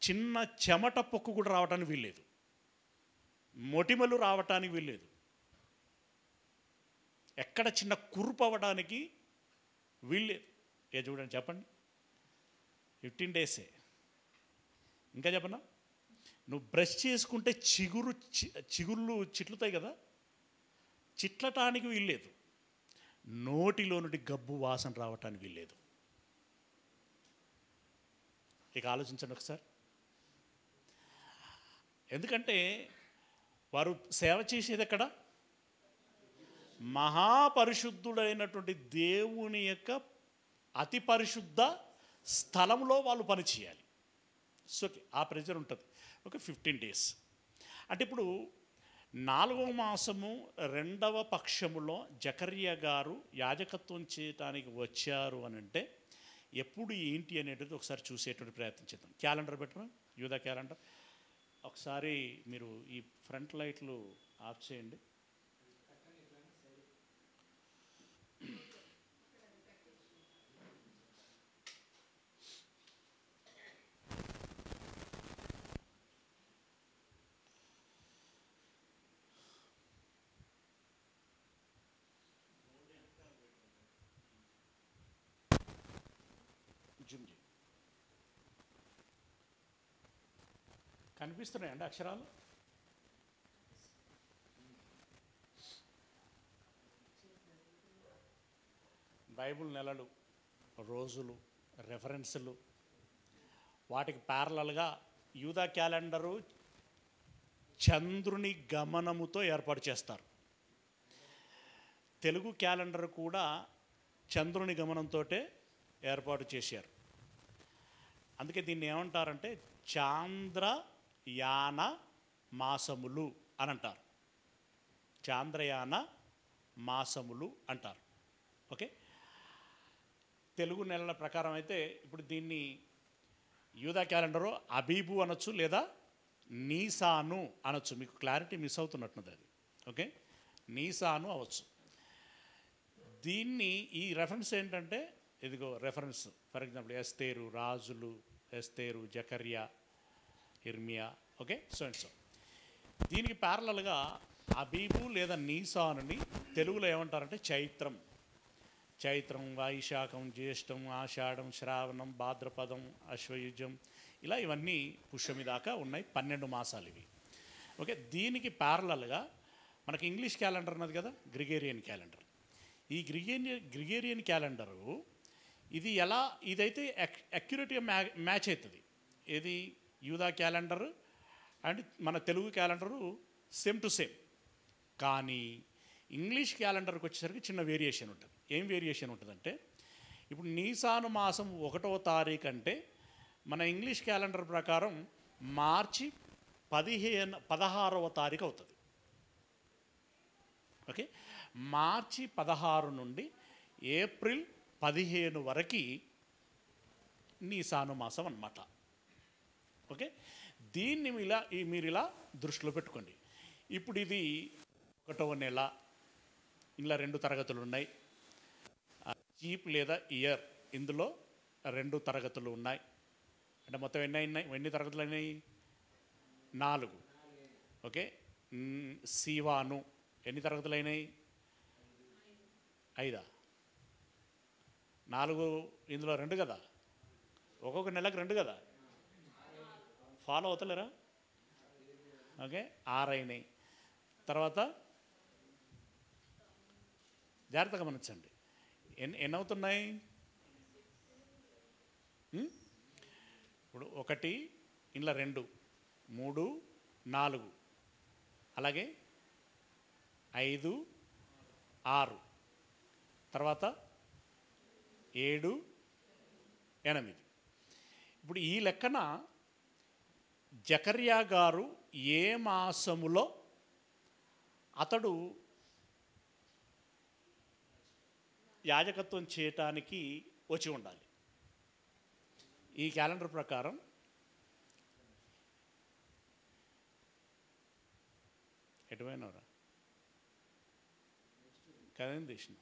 చిన్న చెమట పొక్కు కూడా రావటానికి వీల్లేదు, మొటిమలు రావటానికి వీల్లేదు, ఎక్కడ చిన్న కురుపు అవ్వడానికి వీల్లేదు. చూడండి, చెప్పండి, 15 డేసే. ఇంకా చెప్పనా, నువ్వు బ్రష్ చేసుకుంటే చిగుర్లు చిట్లుతాయి కదా, చిట్లటానికి వీల్లేదు, నోటిలో నుండి గబ్బు వాసన రావటానికి వీల్లేదు. ఇక ఆలోచించండి ఒకసారి. ఎందుకంటే వారు సేవ చేసేది ఎక్కడ? మహాపరిశుద్ధుడైనటువంటి దేవుని యొక్క అతి పరిశుద్ధ స్థలంలో వాళ్ళు పనిచేయాలి. సో ఆ ప్రెజర్ ఉంటుంది. ఒక 15 డేస్ అంటే ఇప్పుడు 4వ మాసము 2వ పక్షములో జకర్యా గారు యాజకత్వం చేయటానికి వచ్చారు అని అంటే ఎప్పుడు ఏంటి అనేటిది ఒకసారి చూసేటువంటి ప్రయత్నం చేద్దాం. క్యాలెండర్ పెట్టడం, యూదా క్యాలెండర్. ఒకసారి మీరు ఈ ఫ్రంట్ లైట్లు ఆఫ్ చేయండి. కనిపిస్తున్నాయండి అక్షరాలు? బైబిల్ నెలలు, రోజులు, రెఫరెన్సులు, వాటికి ప్యారలల్గా యూదా క్యాలెండరు చంద్రుని గమనముతో ఏర్పాటు చేస్తారు. తెలుగు క్యాలెండర్ కూడా చంద్రుని గమనంతో ఏర్పాటు చేశారు. అందుకే దీన్ని ఏమంటారంటే చాంద్రయాన మాసములు అని అంటారు. చాంద్రయాన మాసములు అంటారు. ఓకే, తెలుగు నెలల ప్రకారం అయితే ఇప్పుడు దీన్ని యూదా క్యాలెండరు అబీబు అనొచ్చు, లేదా నీసాను అనొచ్చు. మీకు క్లారిటీ మిస్ అవుతున్నట్టున్నది అది. ఓకే, నీసాను అవచ్చు. దీన్ని ఈ రెఫరెన్స్ ఏంటంటే, ఇదిగో రెఫరెన్స్. ఫర్ ఎగ్జాంపుల్ ఎస్తేరు, రాజులు, ఎస్తేరు, జకర్యా, ఇర్మియా. Okay, so and so. దీనికి ప్యారలల్గా అబీబు లేదా నీసానుని తెలుగులో ఏమంటారంటే చైత్రం. చైత్రం, వైశాఖం, జ్యేష్టం, ఆషాఢం, శ్రావణం, భాద్రపదం, అశ్వయుజం, ఇలా ఇవన్నీ పుష్యమి దాకా ఉన్నాయి. 12 మాసాలు ఇవి. ఓకే, దీనికి ప్యారలల్గా మనకి ఇంగ్లీష్ క్యాలెండర్ ఉన్నది కదా, గ్రిగేరియన్ క్యాలెండర్. ఈ గ్రిగేరియన్ క్యాలెండరు ఇది ఇదైతే అక్యురేట్గా మ్యాచ్ అవుతుంది. ఇది యూదా క్యాలెండరు అండ్ మన Telugu calendar same to same. కానీ ఇంగ్లీష్ క్యాలెండర్కి వచ్చేసరికి చిన్న వేరియేషన్ ఉంటుంది. ఏం వేరియేషన్ ఉంటుందంటే, ఇప్పుడు నీసాను మాసం 1వ తారీఖు అంటే మన ఇంగ్లీష్ క్యాలెండర్ ప్రకారం మార్చి 16వ తారీఖు అవుతుంది. ఓకే, మార్చి 16 నుండి ఏప్రిల్ 15 వరకు నీసాను మాసం అన్నమాట. ఓకే, దీన్ని మీరు ఇలా దృష్టిలో పెట్టుకోండి. ఇప్పుడు ఇది 1వ నెల, ఇలా 2 తరగతులు ఉన్నాయి. చీప్ లేదా ఇయర్, ఇందులో 2 తరగతులు ఉన్నాయి. అంటే మొత్తం ఎన్ని తరగతులు అయినాయి? 4. ఓకే, సీవాను ఎన్ని తరగతులు అయినాయి? 5. 4 ఇందులో 2 కదా, ఒక్కొక్క నెలకు 2 కదా, ఫాలో అవుతలేరా? ఓకే, 6 అయినాయి. తర్వాత జాగ్రత్తగా గమనించండి, ఎన్ని అవుతున్నాయి? ఇప్పుడు 1, ఇందులో 2, 3, 4, అలాగే 5, 6, తర్వాత 7, 8. ఇప్పుడు ఈ లెక్కన జకర్యా గారు ఏ మాసములో అతడు యాజకత్వం చేయటానికి వచ్చి ఉండాలి? ఈ క్యాలెండర్ ప్రకారం ఎటువైనవరా కదేం తీసిన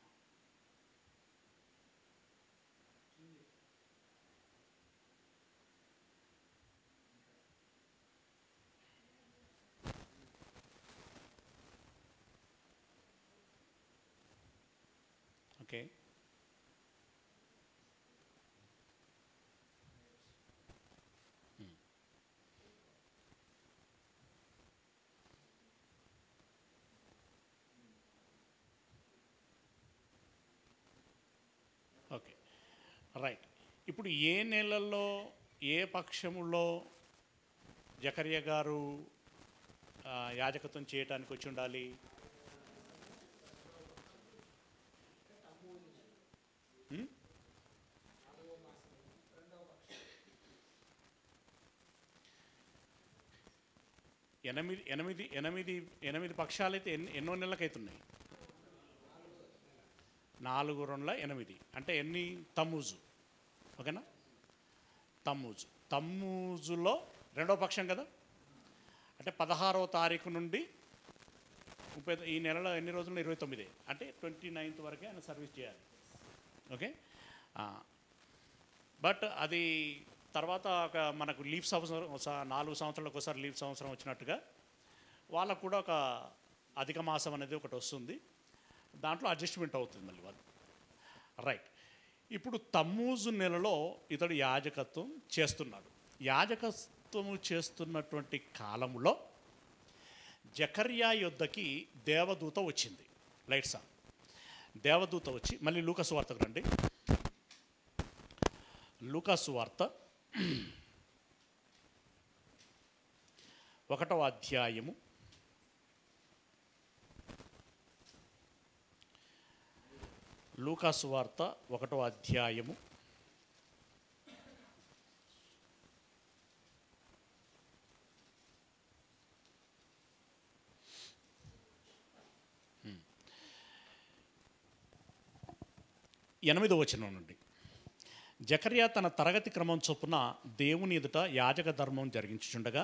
ఓకే. Okay, right. ఇప్పుడు ఏ నెలల్లో ఏ పక్షములో జకర్యా గారు యాజకత్వం చేయటానికి వచ్చి ఉండాలి? ఎనిమిది పక్షాలైతే ఎన్నో నెలలకు అవుతున్నాయి? 4 2 8 అంటే ఎన్ని? తమ్మూజు. ఓకేనా? తమ్మూజులో రెండవ పక్షం కదా. అంటే 16వ తారీఖు నుండి 30, ఈ నెలలో ఎన్ని రోజులు? 29, అంటే 29th వరకే ఆయన సర్వీస్ చేయాలి. ఓకే. బట్ అది తర్వాత ఒక మనకు లీవ్ సంవత్సరం 4 సంవత్సరాలకు ఒకసారి లీవ్ సంవత్సరం వచ్చినట్టుగా వాళ్ళకు కూడా ఒక అధిక మాసం అనేది ఒకటి వస్తుంది. దాంట్లో అడ్జస్ట్మెంట్ అవుతుంది మళ్ళీ వాళ్ళు. రైట్. ఇప్పుడు తమ్మూజు నెలలో ఇతడు యాజకత్వం చేస్తున్నాడు. యాజకత్వము చేస్తున్నటువంటి కాలంలో జకర్యా యొద్దకి దేవదూత వచ్చింది. లైట్సా దేవదూత వచ్చి, మళ్ళీ లూకాసు వార్తకు రండి. లూకాసు వార్త 1వ అధ్యాయము 1వ అధ్యాయము 8వ వచనం నుండి. జకర్యా తన తరగతి క్రమం చొప్పున దేవుని ఎదుట యాజక ధర్మం జరిగించుచుండగా,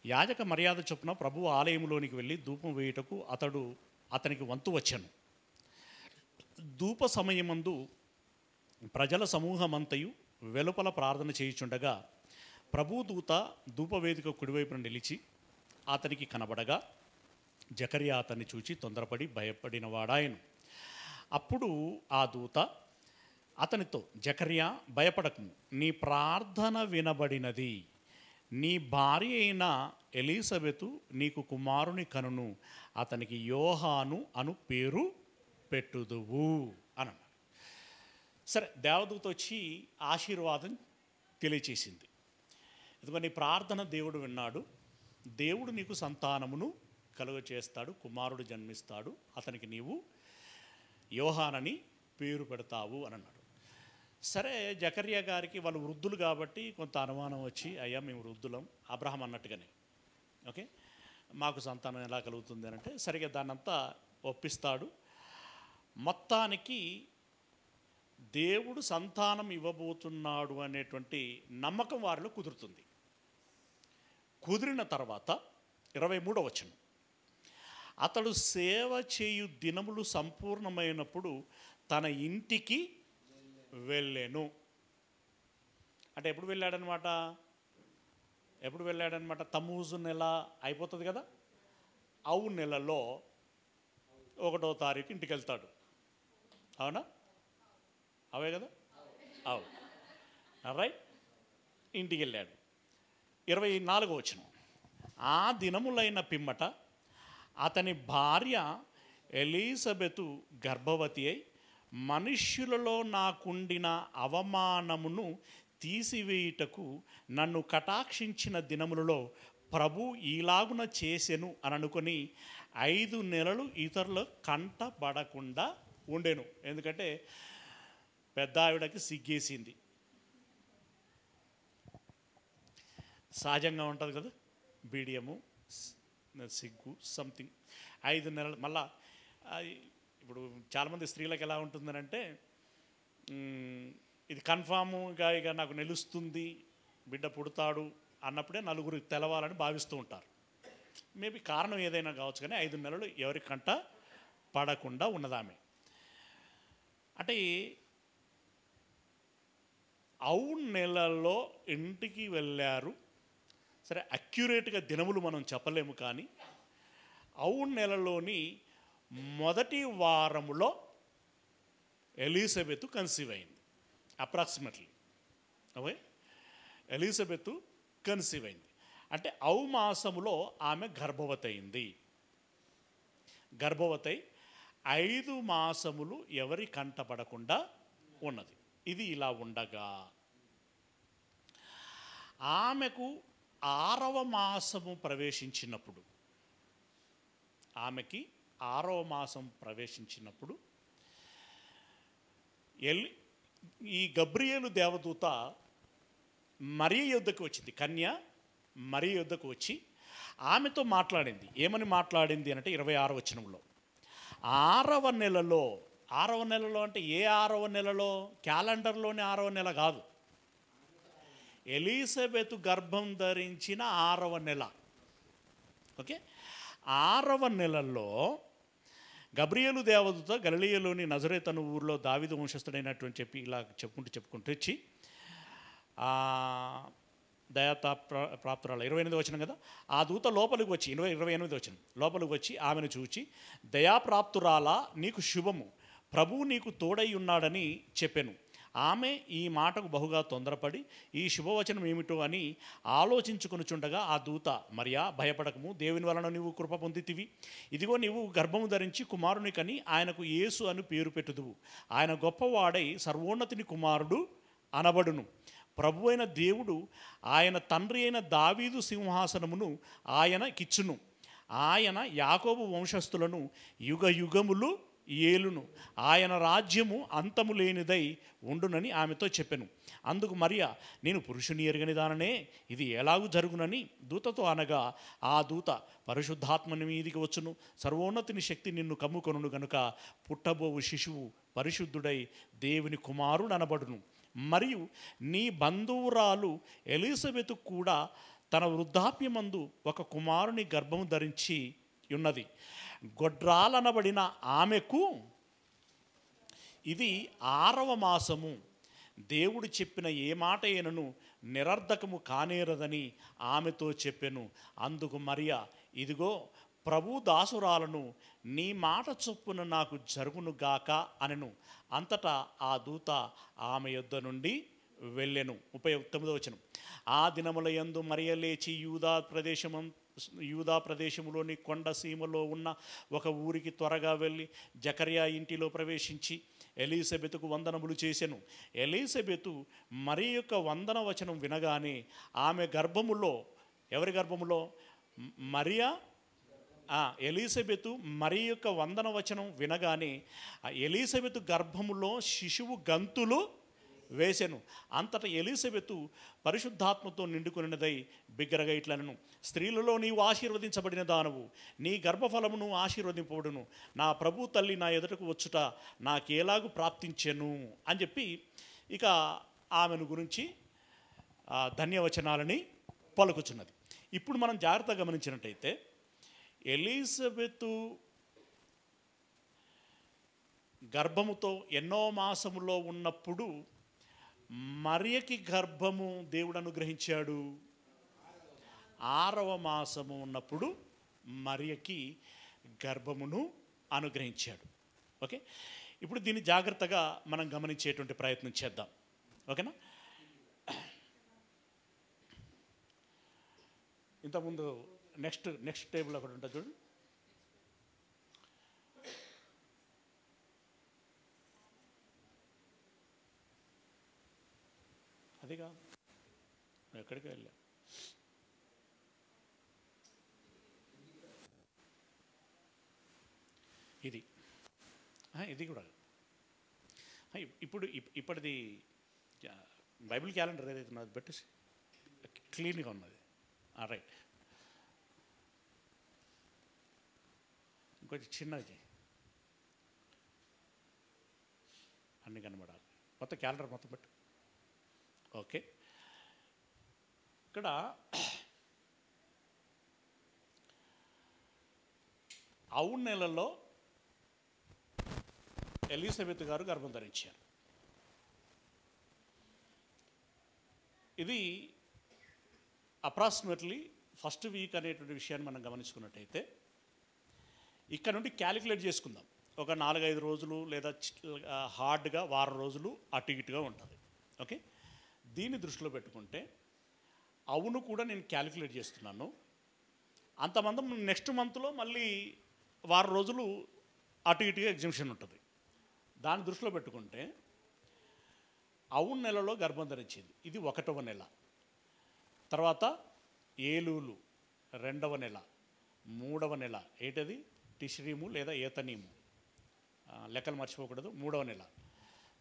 యాజక మర్యాద చొప్పున ప్రభువు ఆలయంలోనికి వెళ్ళి ధూపం వేయుటకు అతనికి వంతు వచ్చెను. ధూప సమయమందు ప్రజల సమూహమంతయు వెలుపల ప్రార్థన చేయుచుండగా, ప్రభు దూత ధూపవేదిక కుడివైపున నిలిచి అతనికి కనబడగా, జకర్యా అతన్ని చూచి తొందరపడి భయపడినవాడాయను. అప్పుడు ఆ దూత అతనితో, జకర్యా భయపడకుము, నీ ప్రార్థన వినబడినది, నీ భార్య అయిన ఎలీసబెతు నీకు కుమారుని కనును, అతనికి యోహాను అను పేరు పెట్టుదువు అని అన్నాడు. సరే, దేవదూత వచ్చి ఆశీర్వాదం తెలియచేసింది. ఎందుకంటే నీ ప్రార్థన దేవుడు విన్నాడు, దేవుడు నీకు సంతానమును కలుగచేస్తాడు, కుమారుడు జన్మిస్తాడు, అతనికి నీవు యోహానని పేరు పెడతావు అని అన్నాడు. సరే, జకర్యా గారికి వాళ్ళు వృద్ధులు కాబట్టి కొంత అనుమానం వచ్చి, అయ్యా మేము వృద్ధులం, అబ్రహాం అన్నట్టుగానే, ఓకే, మాకు సంతానం ఎలా కలుగుతుంది అని అంటే సరిగ్గా దాన్నంతా ఒప్పిస్తాడు. మొత్తానికి దేవుడు సంతానం ఇవ్వబోతున్నాడు అనేటువంటి నమ్మకం వారిలో కుదురుతుంది. కుదిరిన తర్వాత 23వ వచనం, అతడు సేవ చేయు దినములు సంపూర్ణమైనప్పుడు తన ఇంటికి వెళ్ళాను. అంటే ఎప్పుడు వెళ్ళాడనమాట? తమ్మూజు నెల అయిపోతుంది కదా, అవు నెలలో 1వ తారీఖు ఇంటికి వెళ్తాడు. అవునా? అవే కదా, అవు. రైట్. ఇంటికి వెళ్ళాడు. 24వ వచనం, ఆ దినములైన పిమ్మట అతని భార్య ఎలీసబెతు గర్భవతి అయి, మనుష్యులలో నాకుండిన అవమానమును తీసివేయుటకు నన్ను కటాక్షించిన దినములలో ప్రభు ఈలాగున చేసెను అని అనుకొని 5 నెలలు ఇతరుల కంట పడకుండా ఉండేను. ఎందుకంటే పెద్ద ఆవిడకి సిగ్గేసింది. సహజంగా ఉంటుంది కదా, బీడియము, సిగ్గు, సంథింగ్. 5 నెలలు మళ్ళా ఇప్పుడు చాలామంది స్త్రీలకు ఎలా ఉంటుందనంటే, ఇది కన్ఫామ్గా ఇక నాకు నిలుస్తుంది, బిడ్డ పుడతాడు అన్నప్పుడే నలుగురు తెలవాలని భావిస్తూ ఉంటారు. మేబీ కారణం ఏదైనా కావచ్చు, కానీ 5 నెలలు ఎవరి కంట పడకుండా ఉన్నదామె. అంటే 5 నెలల్లో ఇంటికి వెళ్ళారు. సరే, అక్యురేట్గా దినములు మనం చెప్పలేము, కానీ 5 నెలలోని మొదటి వారములో ఎలిజబెత్ కన్సీవ్ అయింది. అప్రాక్సిమేట్లీ ఓకే, ఎలిజబెత్ కన్సీవ్ అయింది. అంటే 5 మాసములో ఆమె గర్భవతి అయింది. గర్భవతి 5 మాసములు ఎవరి కంటపడకుండా ఉన్నది. ఇది ఇలా ఉండగా ఆమెకు 6వ మాసము ప్రవేశించినప్పుడు, ఆమెకి 6వ మాసం ప్రవేశించినప్పుడు ఈ గబ్రియేలు దేవదూత మరియ యొద్దకు వచ్చింది. కన్య మరియ యొద్దకు వచ్చి ఆమెతో మాట్లాడింది. ఏమని మాట్లాడింది అంటే 26వ వచనంలో, 6వ నెలలో, 6వ నెలలో అంటే ఏ 6వ నెలలో? క్యాలెండర్లోని 6వ నెల కాదు, ఎలిజబెత్ గర్భం ధరించిన 6వ నెల. ఓకే, 6వ నెలలో గబ్రియేలు దేవదూత గలిలయలోని నజరేతు అను ఊరిలో దావీదు వంశస్థుడైనటువంటి చెప్పి ఇలా చెప్పుకుంటూ వచ్చి, దయాతా ప్రాప్తురాలు 28వ వచనం కదా, ఆ దూత లోపలికి వచ్చి 28వ వచనం లోపలికి వచ్చి ఆమెను చూచి, దయాప్రాప్తురాలా నీకు శుభము, ప్రభువు నీకు తోడై ఉన్నాడని చెప్పెను. ఆమె ఈ మాటకు బహుగా తొందరపడి ఈ శుభవచనం ఏమిటో అని ఆలోచించుకొనుచుండగా ఆ దూత, మరియా భయపడకము, దేవుని వలన నీవు కృప పొందితివి. ఇదిగో నీవు గర్భము ధరించి కుమారుని కని ఆయనకు యేసు అని పేరు పెట్టుదువు. ఆయన గొప్పవాడై సర్వోన్నతిని కుమారుడు అనబడును. ప్రభు అయిన దేవుడు ఆయన తండ్రి అయిన దావీదు సింహాసనమును ఆయనకిచ్చును. ఆయన యాకోబు వంశస్థులను యుగ యుగములు ఏలును. ఆయన రాజ్యము అంతము లేనిదై ఉండునని ఆమెతో చెప్పెను. అందుకు మరియా, నేను పురుషుని ఎరగని దాననే, ఇది ఎలాగూ జరుగునని దూతతో అనగా, ఆ దూత, పరిశుద్ధాత్మని మీదికి వచ్చును, సర్వోన్నతిని శక్తి నిన్ను కమ్ముకొనును గనుక పుట్టబోవు శిశువు పరిశుద్ధుడై దేవుని కుమారుడు అనబడును. మరియు నీ బంధువురాలు ఎలిజబెతు కూడా తన వృద్ధాప్యమందు ఒక కుమారుని గర్భము ధరించి ఉన్నది. గొడ్రాలనబడిన ఆమెకు ఇది 6వ మాసము. దేవుడు చెప్పిన ఏ మాట అయినను నిరర్ధకము కానేరదని ఆమెతో చెప్పెను. అందుకు మరియా, ఇదిగో ప్రభు దాసురాలను, నీ మాట చొప్పున నాకు జరుగునుగాక అనెను. అంతటా ఆ దూత ఆమె యొద్ద నుండి వెళ్ళెను. 39వ వచనం, ఆ దినముల యందు మరియ లేచి యూదా ప్రదేశములోని కొండ సీమలో ఉన్న ఒక ఊరికి త్వరగా వెళ్ళి జకర్యా ఇంటిలో ప్రవేశించి ఎలిజబెతుకు వందనములు చేసెను. ఎలిజబెతు మరి యొక్క వందన వచనం వినగానే ఆమె గర్భములో, ఎవరి గర్భములో? మరియా. ఎలిజబెతు మరి యొక్క వందన వచనం వినగానే ఎలిజబెతు గర్భములో శిశువు గంతులు వేసెను. అంతటా ఎలిజబెతు పరిశుద్ధాత్మతో నిండుకొనినదై బిగ్గరగా ఇట్లనెను, స్త్రీలలో నీవు ఆశీర్వదించబడిన దానవు, నీ గర్భఫలమును ఆశీర్వదింపబడును. నా ప్రభు తల్లి నా ఎదుటకు వచ్చుట నాకేలాగు ప్రాప్తించెను అని చెప్పి ఇక ఆమెను గురించి ధన్యవచనాలని పలుకుచున్నది. ఇప్పుడు మనం జాగ్రత్తగా గమనించినట్టయితే, ఎలిజబెతు గర్భముతో ఎన్నో మాసములో ఉన్నప్పుడు మరియకి గర్భము దేవుడు అనుగ్రహించాడు. 6వ మాసము ఉన్నప్పుడు మరియకి గర్భమును అనుగ్రహించాడు. ఓకే, ఇప్పుడు దీన్ని జాగ్రత్తగా మనం గమనించేటువంటి ప్రయత్నం చేద్దాం. ఓకేనా? ఇంతకుముందు నెక్స్ట్ టేబుల్ ఒకటి ఉంటుంది చూడండి. అదిగా ఎక్కడికి వెళ్ళా. ఇది ఇది కూడా ఇప్పుడు ఇప్పటిది బైబిల్ క్యాలెండర్ ఏదైతే ఉన్నది పెట్టేసి క్లీన్గా ఉన్నది. రైట్, ఇంకొంచెం చిన్నది అన్నీ కనబడాలి. మొత్తం క్యాలెండర్ మొత్తం పెట్టు. ఓకే, ఇక్కడ అవును నెలలో ఎలిజబెత్ గారు గర్భం ధరించారు. ఇది అప్రాక్సిమేట్లీ ఫస్ట్ వీక్ అనేటువంటి విషయాన్ని మనం గమనించుకున్నట్టయితే ఇక్కడ నుండి క్యాలిక్యులేట్ చేసుకుందాం. ఒక 4-5 రోజులు లేదా హార్డ్గా వారం రోజులు అటు ఇటుగా ఉంటుంది. ఓకే, దీన్ని దృష్టిలో పెట్టుకుంటే అవును కూడా నేను క్యాలిక్యులేట్ చేస్తున్నాను. అంతమంది నెక్స్ట్ మంత్లో మళ్ళీ వారం రోజులు అటు ఇటుగా ఎగ్జిబిషన్ ఉంటుంది. దాన్ని దృష్టిలో పెట్టుకుంటే అవును నెలలో గర్భం ధరించింది, ఇది 1వ నెల. తర్వాత ఏలూలు 2వ నెల, 3వ నెల ఏంటది టిష్రీము లేదా ఏతనీము, లెక్కలు మర్చిపోకూడదు, 3వ నెల.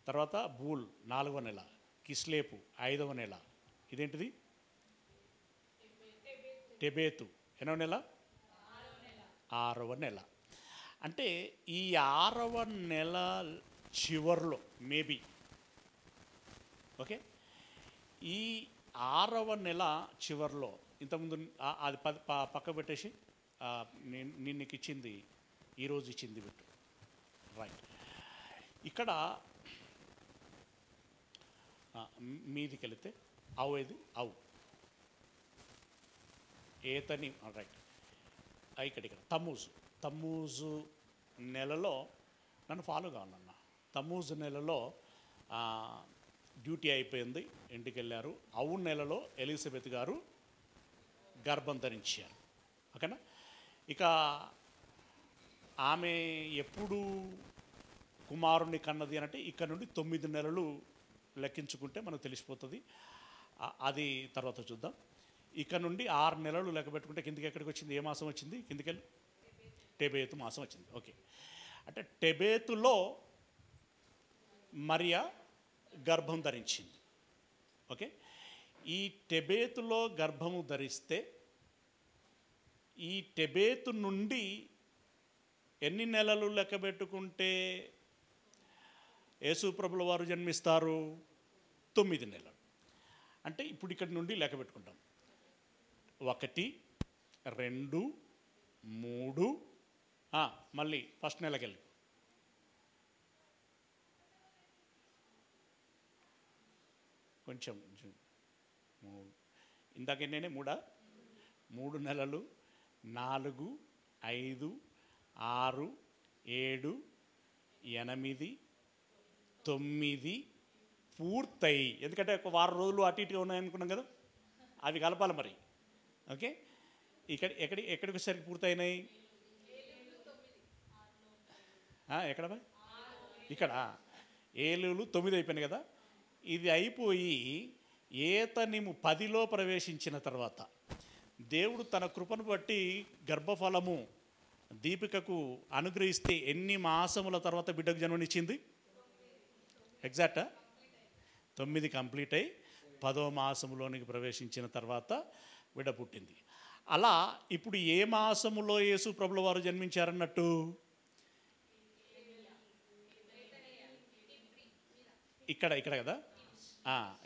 తర్వాత బూల్ 4వ నెల, కిస్లేపు 5వ నెల, ఇదేంటిది టెబేతు ఎన్నో నెల 6వ నెల. అంటే ఈ 6వ నెల చివర్లో మేబీ ఓకే, ఈ 6వ నెల చివర్లో ఇంతకుముందు అది పక్క పెట్టేసి నేను నీకు ఇచ్చింది ఈరోజు ఇచ్చింది పెట్టు. రైట్, ఇక్కడ మీదికి వెళితే అవు ఇది అవు ఏతని. రైట్, ఇక్కడ తమ్మూజు నెలలో నన్ను ఫాలో కావాలన్న. తమ్మూజు నెలలో డ్యూటీ అయిపోయింది, ఇంటికి వెళ్ళారు. అవును నెలలో ఎలిజబెత్ గారు గర్భం ధరించారు. ఓకేనా, ఇక ఆమె ఎప్పుడు కుమారుణ్ణి కన్నది అంటే ఇక్కడ నుండి 9 నెలలు లెక్కించుకుంటే మనకు తెలిసిపోతుంది. అది తర్వాత చూద్దాం. ఇక్కడ నుండి 6 నెలలు లెక్క పెట్టుకుంటే కిందికి ఎక్కడికి వచ్చింది, ఏ మాసం వచ్చింది, కిందికెళ్ళి టెబేతు మాసం వచ్చింది. ఓకే, అంటే టెబేతులో మరియా గర్భం ధరించింది. ఓకే, ఈ టెబేతులో గర్భము ధరిస్తే ఈ టెబేతు నుండి ఎన్ని నెలలు లెక్క పెట్టుకుంటే యేసుప్రభుల వారు జన్మిస్తారు? 9 నెలలు. అంటే ఇప్పుడు ఇక్కడి నుండి లెక్క పెట్టుకుంటాం. 1, 2, 3, మళ్ళీ ఫస్ట్ నెలకి వెళ్ళి కొంచెం ఇందాక నేనే 3 నెలలు, 4, 5, 6, 7, 8, 9 పూర్తయి. ఎందుకంటే ఒక వారం రోజులు అటు ఇటుగా ఉన్నాయనుకున్నాం కదా, అవి కలపాలి మరి. ఓకే, ఎక్కడికి వచ్చేసరికి పూర్తయినాయి? ఎక్కడ ఇక్కడ ఏలూలు 9 అయిపోయినాయి కదా. ఇది అయిపోయి ఏతనిము 10లో ప్రవేశించిన తర్వాత దేవుడు తన కృపను బట్టి గర్భఫలము దీపికకు అనుగ్రహిస్తే ఎన్ని మాసముల తర్వాత బిడ్డకు జన్మనిచ్చింది? ఎగ్జాక్టా 9 కంప్లీట్ అయి 10వ మాసములోనికి ప్రవేశించిన తర్వాత బిడ్డ పుట్టింది. అలా ఇప్పుడు ఏ మాసములో యేసు ప్రభుల వారు జన్మించారన్నట్టు? ఇక్కడ కదా.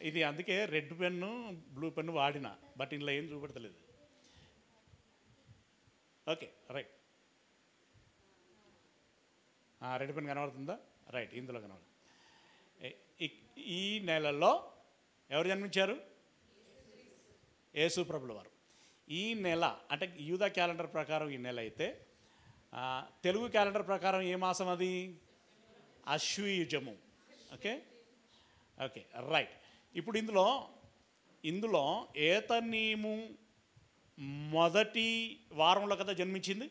ఇది అందుకే రెడ్ పెన్ను బ్లూ పెన్ను వాడిన, బట్ ఇందులో ఏం చూపెడతలేదు. Okay, right. రెడ్ పెన్ కనబడుతుందా? రైట్, ఇందులో కనబడుతుంది. ఈ నెలలో ఎవరు జన్మించారు? యేసు ప్రభుల వారు. ఈ నెల అంటే యూదా క్యాలెండర్ ప్రకారం ఈ నెల అయితే, తెలుగు క్యాలెండర్ ప్రకారం ఏ మాసం అది? అశ్వయుజము. Okay okay, right. ఇప్పుడు ఇందులో ఏతనీము మొదటి వారంలో కదా జన్మించింది.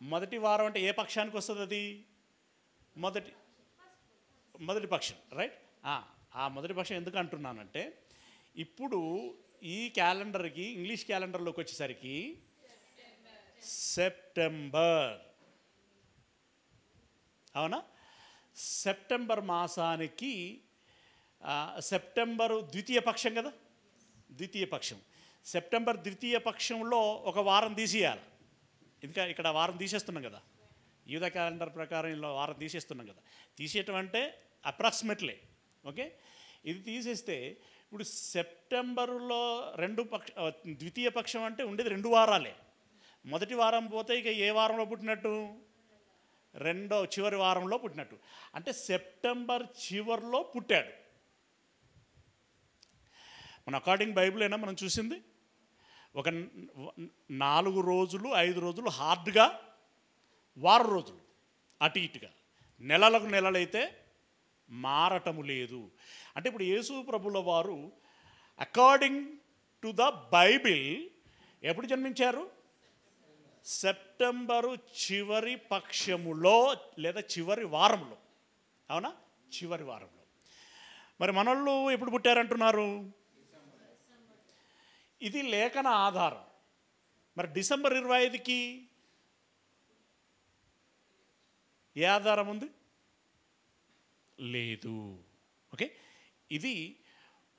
మొదటి వారం అంటే ఏ పక్షానికి వస్తుంది అది? మొదటి పక్షం, రైట్. ఆ మొదటి పక్షం ఎందుకు అంటున్నానంటే, ఇప్పుడు ఈ క్యాలెండర్కి ఇంగ్లీష్ క్యాలెండర్లోకి వచ్చేసరికి సెప్టెంబర్. అవునా? సెప్టెంబర్ మాసానికి సెప్టెంబరు ద్వితీయ పక్షం కదా, ద్వితీయ పక్షం. సెప్టెంబర్ ద్వితీయ పక్షంలో ఒక వారం తీసేయాలి. ఇంకా ఇక్కడ వారం తీసేస్తున్నాం కదా, యూద క్యాలెండర్ ప్రకారం ఇలా వారం తీసేస్తున్నాం కదా. తీసేయటం అంటే అప్రాక్సిమేట్లీ, ఓకే. ఇది తీసేస్తే ఇప్పుడు సెప్టెంబరులో ద్వితీయ పక్షం అంటే ఉండేది 2 వారాలే. మొదటి వారం పోతే ఇక ఏ వారంలో పుట్టినట్టు? చివరి వారంలో పుట్టినట్టు. అంటే సెప్టెంబర్ చివరిలో పుట్టాడు. మన అకార్డింగ్ బైబిలేనా మనం చూసింది? ఒక 4 రోజులు 5 రోజులు హార్డ్గా, వారం రోజులు అటు ఇటుగా, నెలలకు నెలలైతే మారటము లేదు. అంటే ఇప్పుడు యేసు ప్రభుల వారు అకార్డింగ్ టు ద బైబిల్ ఎప్పుడు జన్మించారు? సెప్టెంబరు చివరి పక్షములో లేదా చివరి వారంలో. అవునా? చివరి వారంలో. మరి మనోళ్ళు ఎప్పుడు పుట్టారంటున్నారు? ఇది లేఖన ఆధారం. మరి డిసెంబర్ 25కి ఏ ఆధారం ఉంది? లేదు. ఓకే, ఇది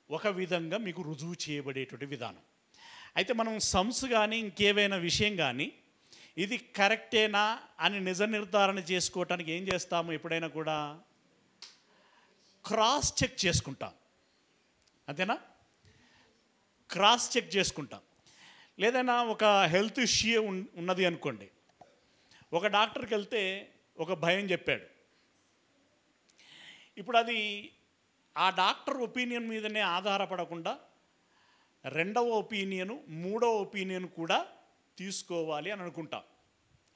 ఒక విధంగా మీకు రుజువు చేయబడేటువంటి విధానం. అయితే మనం సంస్ కానీ ఇంకేవైనా విషయం కానీ ఇది కరెక్టేనా అని నిజ నిర్ధారణ చేసుకోవటానికి ఏం చేస్తాము? ఎప్పుడైనా కూడా క్రాస్ చెక్ చేసుకుంటాం. అంతేనా? క్రాస్ చెక్ చేసుకుంటాం. లేదైనా ఒక హెల్త్ ఇష్యూ ఉన్నది అనుకోండి, ఒక డాక్టర్కి వెళ్తే ఒక భయం చెప్పాడు. ఇప్పుడు అది ఆ డాక్టర్ ఒపీనియన్ మీదనే ఆధారపడకుండా రెండవ ఒపీనియను, మూడవ ఒపీనియన్ కూడా తీసుకోవాలి అని అనుకుంటాం.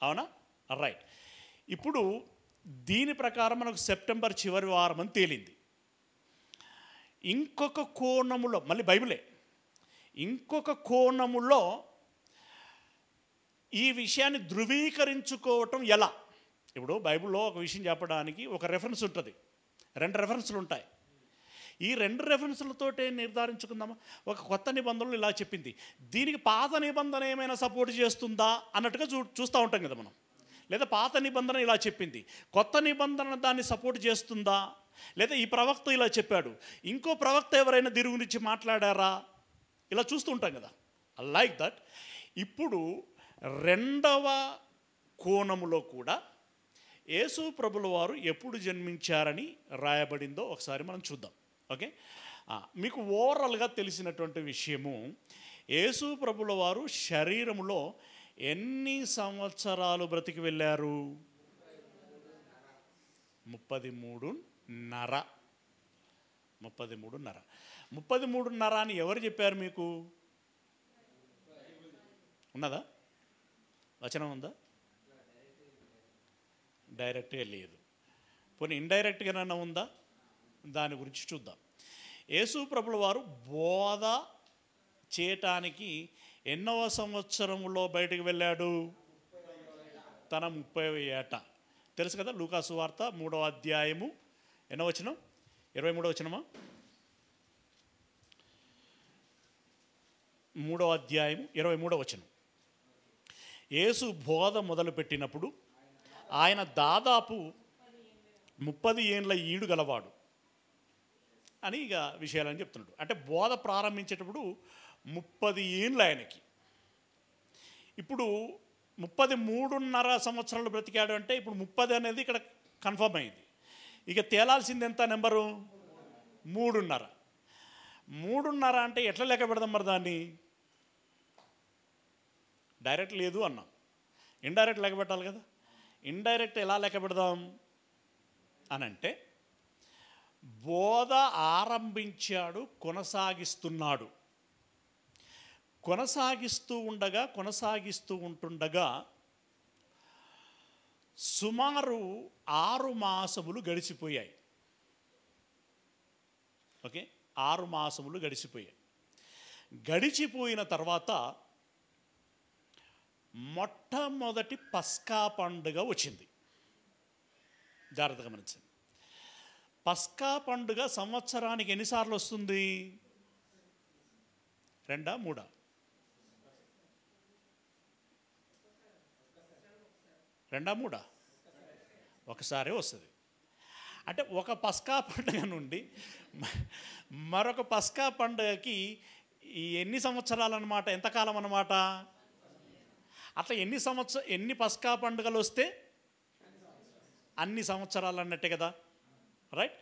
అవునా? రైట్. ఇప్పుడు దీని ప్రకారం మనకు సెప్టెంబర్ చివరి వారం అని తేలింది. ఇంకొక కోణములో, మళ్ళీ బైబిలే, ఇంకొక కోణములో ఈ విషయాన్ని ధృవీకరించుకోవటం ఎలా? ఇప్పుడు బైబిల్లో ఒక విషయం చెప్పడానికి ఒక రెఫరెన్స్ ఉంటుంది, 2 రెఫరెన్స్లు ఉంటాయి. ఈ 2 రెఫరెన్స్లతోటే నిర్ధారించుకుందామా? ఒక కొత్త నిబంధనలు ఇలా చెప్పింది, దీనికి పాత నిబంధన ఏమైనా సపోర్ట్ చేస్తుందా అన్నట్టుగా చూస్తూ ఉంటాం కదా మనం. లేదా పాత నిబంధన ఇలా చెప్పింది, కొత్త నిబంధన దాన్ని సపోర్ట్ చేస్తుందా? లేదా ఈ ప్రవక్త ఇలా చెప్పాడు, ఇంకో ప్రవక్త ఎవరైనా దీని గురించి మాట్లాడారా? ఇలా చూస్తూ ఉంటాం కదా. లైక్ దట్ ఇప్పుడు రెండవ కోణములో కూడా యేసు ప్రభుల వారు ఎప్పుడు జన్మించారని రాయబడిందో ఒకసారి మనం చూద్దాం. ఓకే, మీకు ఓవరాల్గా తెలిసినటువంటి విషయము, యేసు ప్రభుల వారు శరీరములో ఎన్ని సంవత్సరాలు బ్రతికి వెళ్ళారు? 33.5. 33.5 అని ఎవరు చెప్పారు మీకు? ఉన్నదా? వచనం ఉందా? డైరెక్ట్గా లేదు. పోనీ ఇండైరెక్ట్గానైనా ఉందా? దాని గురించి చూద్దాం. యేసు ప్రభుల వారు బోధ చేయటానికి ఎన్నవ సంవత్సరంలో బయటకు వెళ్ళాడు? తన 30వ ఏట. తెలుసు కదా, లూకాసు వార్త 3వ అధ్యాయము ఎన్నో వచనం? 23వ వచనమా? 3వ అధ్యాయము 23వ వచనం. యేసు బోధ మొదలుపెట్టినప్పుడు ఆయన దాదాపు 30 ఏండ్ల ఈడు గలవాడు అని ఇక విషయాలని చెప్తున్నాడు. అంటే బోధ ప్రారంభించేటప్పుడు 30 ఏండ్లు ఆయనకి. ఇప్పుడు 33.5 సంవత్సరాలు బ్రతికాడు అంటే ఇప్పుడు 30 అనేది ఇక్కడ కన్ఫర్మ్ అయింది. ఇక తేలాల్సింది ఎంత నెంబరు? 3.5. 3.5 అంటే ఎట్లా లెక్క పెడదాం మరి దాన్ని? డైరెక్ట్ లేదు అన్నాం, ఇండైరెక్ట్ లెక్క పెట్టాలి కదా. ఇండైరెక్ట్ ఎలా లెక్క పెడదాం అని అంటే, బోధ ఆరంభించాడు, కొనసాగిస్తున్నాడు, కొనసాగిస్తూ ఉంటుండగా సుమారు 6 మాసములు గడిచిపోయాయి. ఓకే, 6 మాసములు గడిచిపోయాయి. గడిచిపోయిన తర్వాత మొట్టమొదటి పస్కా పండుగ వచ్చింది. జాగ్రత్తగా గమనించండి. పస్కా పండుగ సంవత్సరానికి ఎన్నిసార్లు వస్తుంది? 2, 3? 2, 3? ఒకసారి వస్తుంది. అంటే ఒక పస్కా పండుగ నుండి మరొక పస్కా పండుగకి ఈ ఎన్ని సంవత్సరాలు అన్నమాట, ఎంతకాలం అన్నమాట? అట్లా ఎన్ని పస్కా పండుగలు వస్తే అన్ని సంవత్సరాలు అన్నట్టే కదా, రైట్?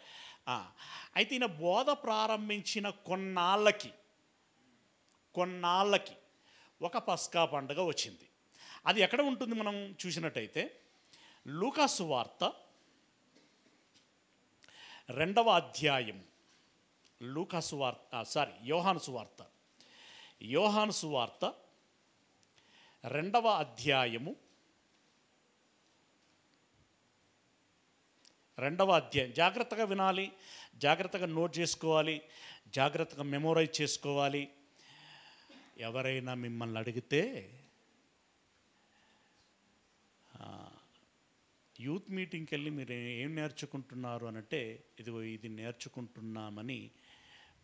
అయితే ఈయన బోధ ప్రారంభించిన కొన్నాళ్ళకి ఒక పస్కా పండుగ వచ్చింది. అది ఎక్కడ ఉంటుంది మనం చూసినట్టయితే లూకా సువార్త 2వ అధ్యాయం, యోహాను సువార్త 2వ అధ్యాయము 2వ అధ్యాయం. జాగ్రత్తగా వినాలి, జాగ్రత్తగా నోట్ చేసుకోవాలి, జాగ్రత్తగా మెమోరైజ్ చేసుకోవాలి. ఎవరైనా మిమ్మల్ని అడిగితే యూత్ మీటింగ్కి వెళ్ళి మీరు ఏం నేర్చుకుంటున్నారు అనంటే ఇది నేర్చుకుంటున్నామని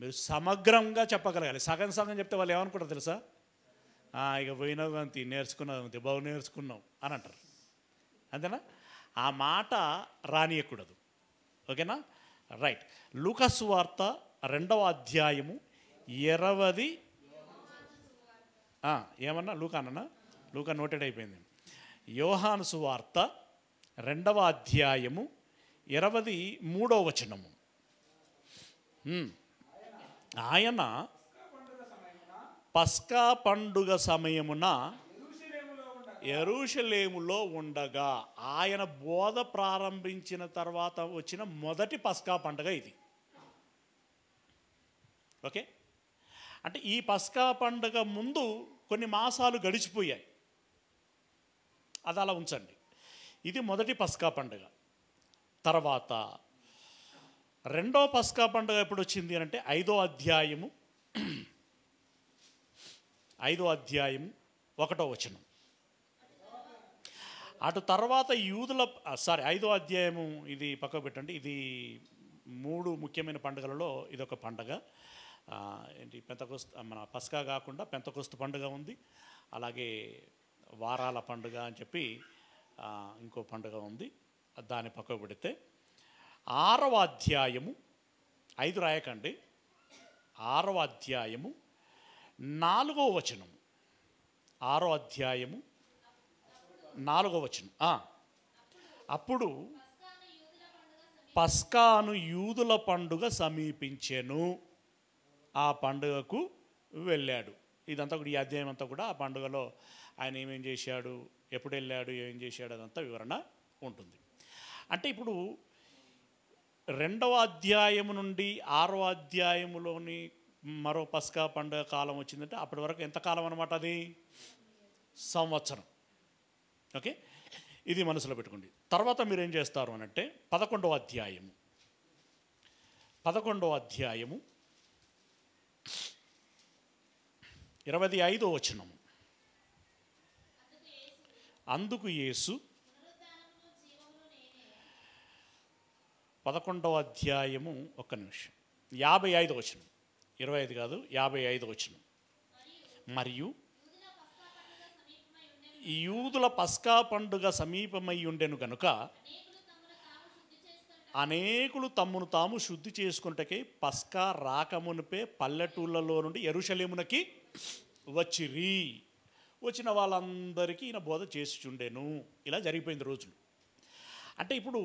మీరు సమగ్రంగా చెప్పగలగాలి. సగం చెప్తే వాళ్ళు ఏమనుకుంటారు తెలుసా? ఇక పోయినావు అంతే, నేర్చుకున్నావు, బాగు నేర్చుకున్నావు అని అంటారు. అంతేనా? ఆ మాట రానియకూడదు. ఓకేనా? రైట్. లూకా సువార్త 2వ అధ్యాయము 20 ఏమన్నా లూకానన్నా? లూకా నోటెడ్ అయిపోయింది. యోహాను సువార్త 2వ అధ్యాయము 23వ వచనము. ఆయన పస్కా పండుగ సమయమున యెరూషలేములో ఉండగా, ఆయన బోధ ప్రారంభించిన తర్వాత వచ్చిన మొదటి పస్కా పండుగ ఇది. ఓకే? అంటే ఈ పస్కా పండుగ ముందు కొన్ని మాసాలు గడిచిపోయాయి, అది అలా ఉంచండి. ఇది మొదటి పస్కా పండుగ. తర్వాత రెండో పస్కా పండుగ ఎప్పుడు వచ్చింది అంటే 5వ అధ్యాయము 1వ వచనం. అటు తర్వాత 5వ అధ్యాయము, ఇది పక్కకు పెట్టండి. ఇది 3 ముఖ్యమైన పండుగలలో ఇదొక పండుగ. ఏంటి, మన పస్కా కాకుండా పెంతెకోస్తు పండుగ ఉంది, అలాగే వారాల పండుగ అని చెప్పి ఇంకో పండుగ ఉంది. దాన్ని పక్కకు పెడితే 6వ అధ్యాయము, 5 రాయకండి, 6వ అధ్యాయము 4వ వచనం. 6వ అధ్యాయము 4వ వచనం. అప్పుడు పస్కాను యూదుల పండుగ సమీపించెను, ఆ పండుగకు వెళ్ళాడు. ఇదంతా కూడా, ఈ అధ్యాయం అంతా కూడా ఆ పండుగలో ఆయన ఏమేం చేశాడు, ఎప్పుడు వెళ్ళాడు, ఏం చేశాడు, అదంతా వివరణ ఉంటుంది. అంటే ఇప్పుడు 2వ అధ్యాయము నుండి 6వ అధ్యాయములోని మరో పస్కా పండుగ కాలం వచ్చిందంటే అప్పటి వరకు ఎంతకాలం అన్నమాట? అది సంవత్సరం. ఓకే, ఇది మనసులో పెట్టుకోండి. తర్వాత మీరు ఏం చేస్తారు అనంటే 11వ అధ్యాయము 25వ వచనము. అందుకు యేసు 11వ అధ్యాయము 55వ వచనం, 25 కాదు, 55వ వచనం. మరియు యూదుల పస్కా పండుగ సమీపమై ఉండెను గనుక అనేకులు తమ్మును తాము శుద్ధి చేసుకున్నటకై పస్కా రాకమునిపే పల్లెటూళ్ళలో నుండి యెరూషలేమునకి వచ్చిరి. వచ్చిన వాళ్ళందరికీ ఈయన బోధ చేసిచుండెను. ఇలా జరిగిపోయింది రోజులు. అంటే ఇప్పుడు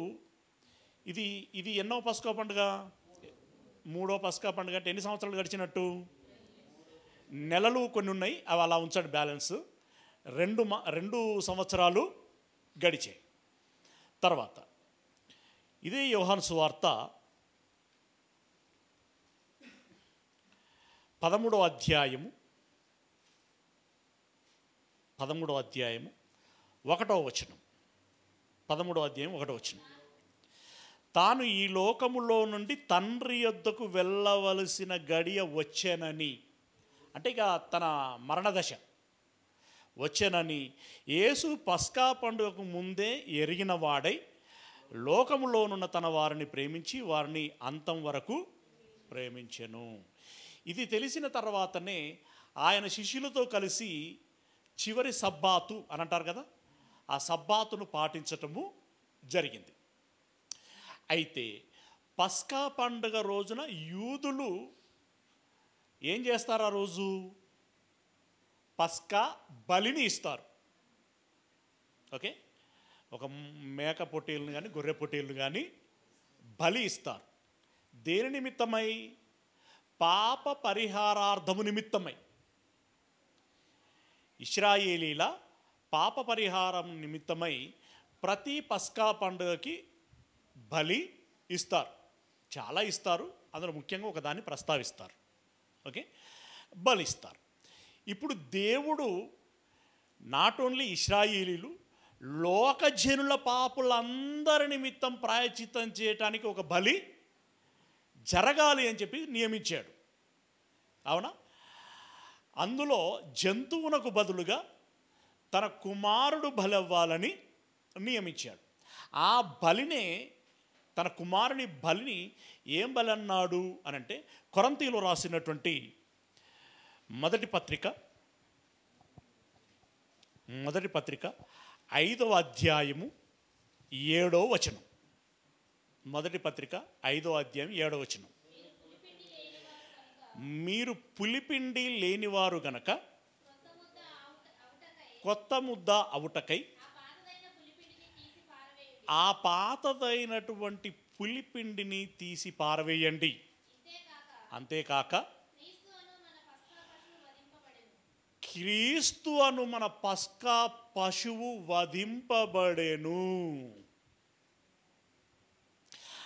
ఇది ఎన్నో పస్కా పండుగ? 3వ పస్కా పండుగ. అంటే ఎన్ని సంవత్సరాలు గడిచినట్టు? నెలలు కొన్ని ఉన్నాయి, అవి అలా ఉంచండి, బ్యాలెన్స్. 2 సంవత్సరాలు గడిచాయి. తర్వాత ఇదే యోహాను సువార్త 13వ అధ్యాయము 1వ వచనం. 13వ అధ్యాయం 1వ వచనం. తాను ఈ లోకములో నుండి తండ్రి యొద్దకు వెళ్ళవలసిన గడియ వచ్చెనని, అంటే ఇక తన మరణదశ వచ్చెనని యేసు పస్కా పండుగకు ముందే ఎరిగిన వాడై లోకములోనున్న తన వారిని ప్రేమించి వారిని అంతం వరకు ప్రేమించెను. ఇది తెలిసిన తర్వాతనే ఆయన శిష్యులతో కలిసి చివరి సబ్బాతు అని అంటారు కదా, ఆ సబ్బాతును పాటించటము జరిగింది. అయితే పస్కా పండుగ రోజున యూదులు ఏం చేస్తారు? ఆ రోజు పస్కా బలిని ఇస్తారు. ఓకే, ఒక మేక పొట్టేళ్ళను కానీ గొర్రె పొట్టేళ్ళను కానీ బలి ఇస్తారు. దేని నిమిత్తమై? పాప పరిహారార్థము నిమిత్తమై. ఇశ్రాయేలీల పాప పరిహారం నిమిత్తమై ప్రతి పస్కా పండుగకి బలి ఇస్తారు. చాలా ఇస్తారు, అందులో ముఖ్యంగా ఒకదాన్ని ప్రస్తావిస్తారు. ఓకే, బలిస్తారు. ఇప్పుడు దేవుడు నాట్ ఓన్లీ ఇశ్రాయేలీలు, లోకజనుల పాపులందరి నిమిత్తం ప్రాయశ్చిత్తం చేయటానికి ఒక బలి జరగాలి అని చెప్పి నియమించాడు. అవునా? అందులో జంతువునకు బదులుగా తన కుమారుడు బలి అవ్వాలని నియమించాడు. ఆ బలినే, తన కుమారుని బలిని ఏం బలి అన్నాడు అనంటే, కొరింథీయులో రాసినటువంటి మొదటి పత్రిక 5వ అధ్యాయము 7వ వచనం. మొదటి పత్రిక 5వ అధ్యాయం 7వ వచనం. మీరు పులిపిండి లేనివారు గనక కొత్త ముద్ద అవుటకై ఆ పాతదైనటువంటి పులిపిండిని తీసి పారవేయండి. అంతేకాక క్రీస్తు అను మన పస్కా పశువు వధింపబడెను.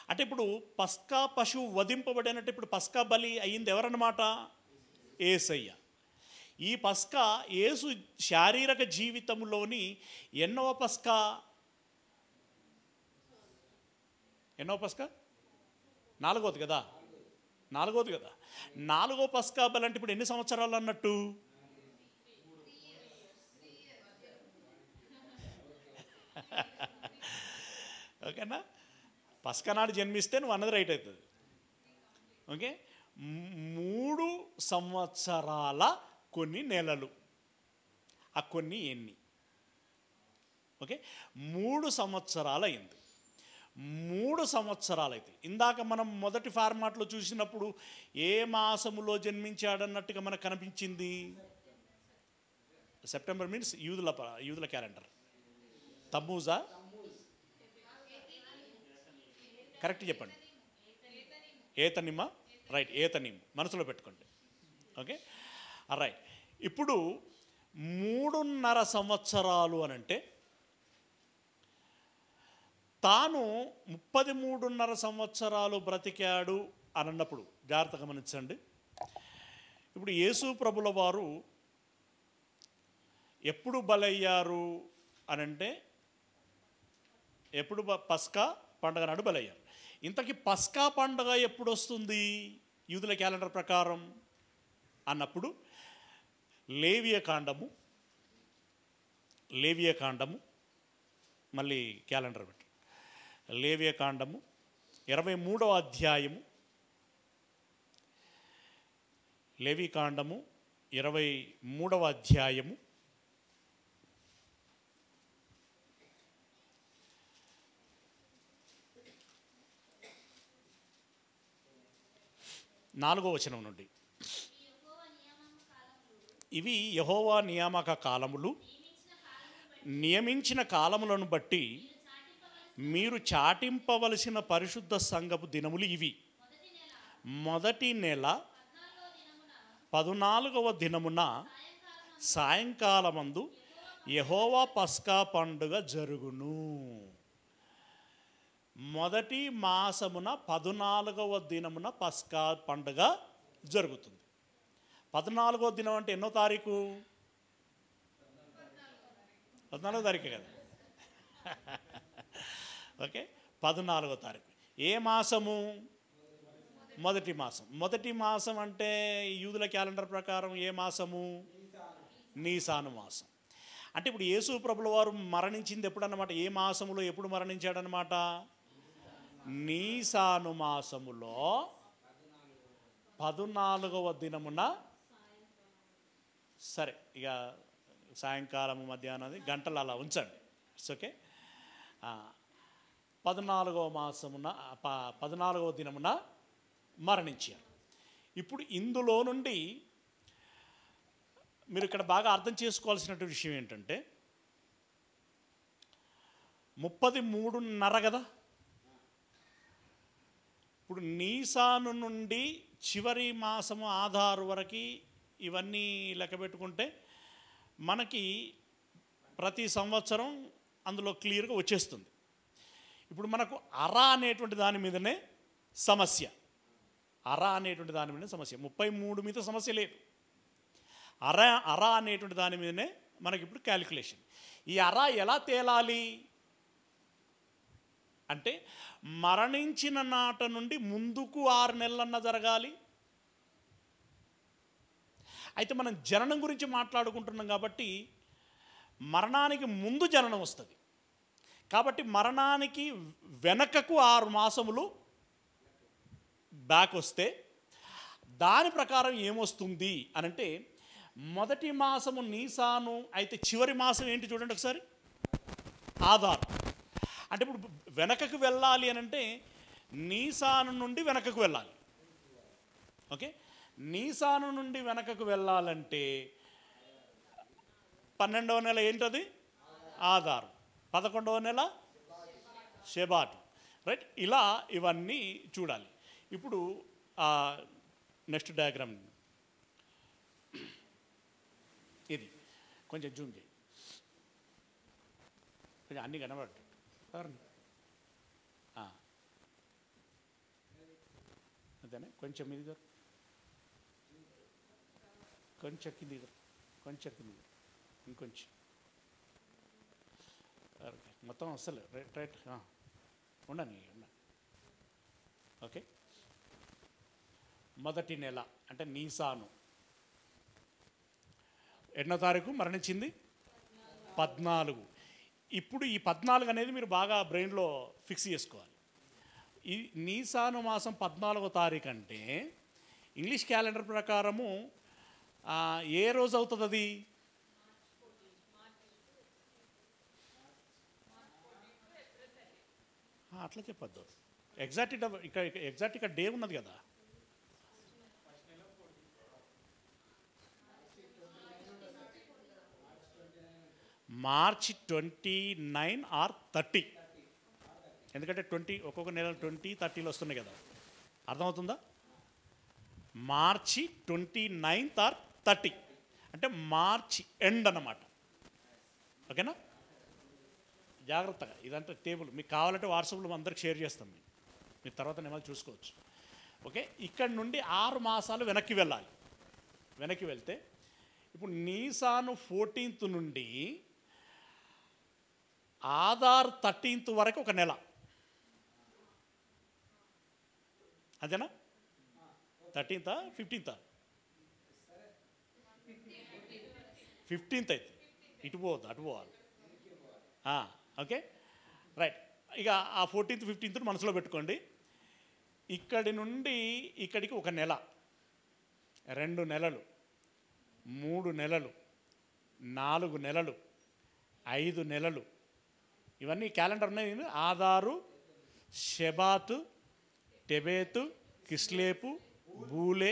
అంటే ఇప్పుడు పస్కా పశువు వధింపబడేనంటే ఇప్పుడు పస్కా బలి అయ్యింది ఎవరన్నమాట? యేసయ్య. ఈ పస్కా యేసు శారీరక జీవితంలోని ఎన్నవ పస్కా? నాలుగోది కదా. 4వ పస్కా బలి అంటే ఇప్పుడు ఎన్ని సంవత్సరాలు అన్నట్టు? ఓకేనా? పస్కా నాడు జన్మిస్తే నువ్వు అన్నది రైట్ అవుతుంది. ఓకే, 3 సంవత్సరాల కొన్ని నెలలు. ఆ కొన్ని ఎన్ని? ఓకే, 3 సంవత్సరాలు అయింది. 3 సంవత్సరాలు అయితే ఇందాక మనం మొదటి ఫార్మాట్లో చూసినప్పుడు ఏ మాసములో జన్మించాడన్నట్టుగా మనకు కనిపించింది? సెప్టెంబర్ మీన్స్ యూదుల క్యాలెండర్. తమ్మూజా? కరెక్ట్ చెప్పండి. ఏతనిమా? రైట్, ఏతనిమ్ మనసులో పెట్టుకోండి. Okay, right. ఇప్పుడు 3.5 సంవత్సరాలు అనంటే తాను 33.5 సంవత్సరాలు బ్రతికాడు అని అన్నప్పుడు జాగ్రత్తగా గమనించండి. ఇప్పుడు యేసు ప్రభుల వారు ఎప్పుడు బలయ్యారు అనంటే, ఎప్పుడు పస్కా పండుగ నాడు బలయ్యారు. ఇంతకీ పస్కా పండుగ ఎప్పుడు వస్తుంది యూదుల క్యాలెండర్ ప్రకారం అన్నప్పుడు లేవియ కాండము మళ్ళీ క్యాలెండర్ పెట్టు. లేవియ కాండము 23వ అధ్యాయము, లేవి కాండము 23వ అధ్యాయము 4వ వచనం నుండి. ఇవి యెహోవా నియామక కాలములు, నియమించిన కాలములను బట్టి మీరు చాటింపవలసిన పరిశుద్ధ సంఘపు దినములు ఇవి. మొదటి నెల 14వ దినమున సాయంకాలమందు యెహోవా పస్కా పండుగ జరుగును. మొదటి మాసమున 14వ దినమున పస్కా పండుగ జరుగుతుంది. 14వ దినం అంటే ఎన్నో తారీఖు? 14వ తారీఖు కదా. ఓకే, 14వ తారీఖు. ఏ మాసము? మొదటి మాసం. మొదటి మాసం అంటే యూదుల క్యాలెండర్ ప్రకారం ఏ మాసము? నీసాను మాసం. అంటే ఇప్పుడు యేసు ప్రభుల వారు మరణించింది ఎప్పుడన్నమాట? ఏ మాసములో ఎప్పుడు మరణించాడనమాట? నీసాను మాసములో 14వ దినమున. సరే, ఇక సాయంకాలము మధ్యాహ్నం గంటలు అలా ఉంచండి. It's okay. 14వ మాసమున 14వ దినమున మరణించారు. ఇప్పుడు ఇందులో నుండి మీరు ఇక్కడ బాగా అర్థం చేసుకోవాల్సినటువంటి విషయం ఏంటంటే 33.5 కదా. ఇప్పుడు నీసాను నుండి చివరి మాసము ఆధారు వరకు ఇవన్నీ లెక్క పెట్టుకుంటే మనకి ప్రతి సంవత్సరం అందులో క్లియర్గా వచ్చేస్తుంది. ఇప్పుడు మనకు అరా అనేటువంటి దాని మీదనే సమస్య. అరా అనేటువంటి దాని మీదనే సమస్య. 33 మీద సమస్య లేదు. అరా అనేటువంటి దాని మీదనే మనకి ఇప్పుడు క్యాలిక్యులేషన్. ఈ అరా ఎలా తేలాలి అంటే మరణించిన నాట నుండి ముందుకు 6 నెలలన్నా జరగాలి. అయితే మనం జననం గురించి మాట్లాడుకుంటున్నాం కాబట్టి మరణానికి ముందు జననం వస్తుంది. కాబట్టి మరణానికి వెనకకు 6 మాసములు బ్యాక్ వస్తే దాని ప్రకారం ఏమొస్తుంది అనంటే మొదటి మాసము నీసాను అయితే చివరి మాసం ఏంటి చూడండి ఒకసారి, ఆధార్. అంటే ఇప్పుడు వెనకకు వెళ్ళాలి అనంటే నీసాను నుండి వెనకకు వెళ్ళాలి. ఓకే, నీసాను నుండి వెనకకు వెళ్ళాలంటే 12వ నెల ఏంటది, ఆధార్. 11వ నెల షెబాట్. రైట్, ఇలా ఇవన్నీ చూడాలి. ఇప్పుడు నెక్స్ట్ డయాగ్రామ్ ఇది కొంచెం జూమ్ చేయి, కొంచెం అన్నీ కనబడతాయి. అంతేనా, కొంచెం ఇది కొంచెం కింది కొంచెం కింది ఇంకొంచెం మొత్తం అసలు రైట్ ఉండని. ఓకే, మొదటి నెల అంటే నీసాను ఎన్నో తారీఖు మరణించింది, 14. ఇప్పుడు ఈ 14 అనేది మీరు బాగా బ్రెయిన్లో ఫిక్స్ చేసుకోవాలి. ఈ నీసాను మాసం 14వ తారీఖు అంటే ఇంగ్లీష్ క్యాలెండర్ ప్రకారము ఏ రోజు అవుతుంది అది, అట్లా చెప్పద్దు. ఎగ్జాక్ట్ ఇక్కడ డే ఉన్నది కదా. మార్చి 29 ఆర్ 30. ఎందుకంటే 20 ఒక్కొక్క నెల 20, 30 వస్తున్నాయి కదా. అర్థమవుతుందా? మార్చి 29 ఆర్ 30 అంటే మార్చి ఎండ్ అన్నమాట. ఓకేనా, జాగ్రత్తగా ఇదంతా టేబుల్ మీకు కావాలంటే వాట్సాప్లో అందరికి షేర్ చేస్తాం. మీరు తర్వాత నెమలు చూసుకోవచ్చు. ఓకే, ఇక్కడ నుండి 6 మాసాలు వెనక్కి వెళ్ళాలి. వెనక్కి వెళ్తే ఇప్పుడు నీసాను 14th నుండి ఆధార్ 13th వరకు ఒక నెల. అదేనా, 13th 15th 15th అయితే ఇటు పోవద్దు, అటు పోవాలి. Okay, right. ఇక ఆ 14th 15th మనసులో పెట్టుకోండి. ఇక్కడి నుండి ఇక్కడికి ఒక నెల, 2 నెలలు, 3 నెలలు, 4 నెలలు, 5 నెలలు. ఇవన్నీ క్యాలెండర్ ఉన్నాయి. ఆధారు, షెబాతు, టెబేతు, కిస్లేపు, భూల్.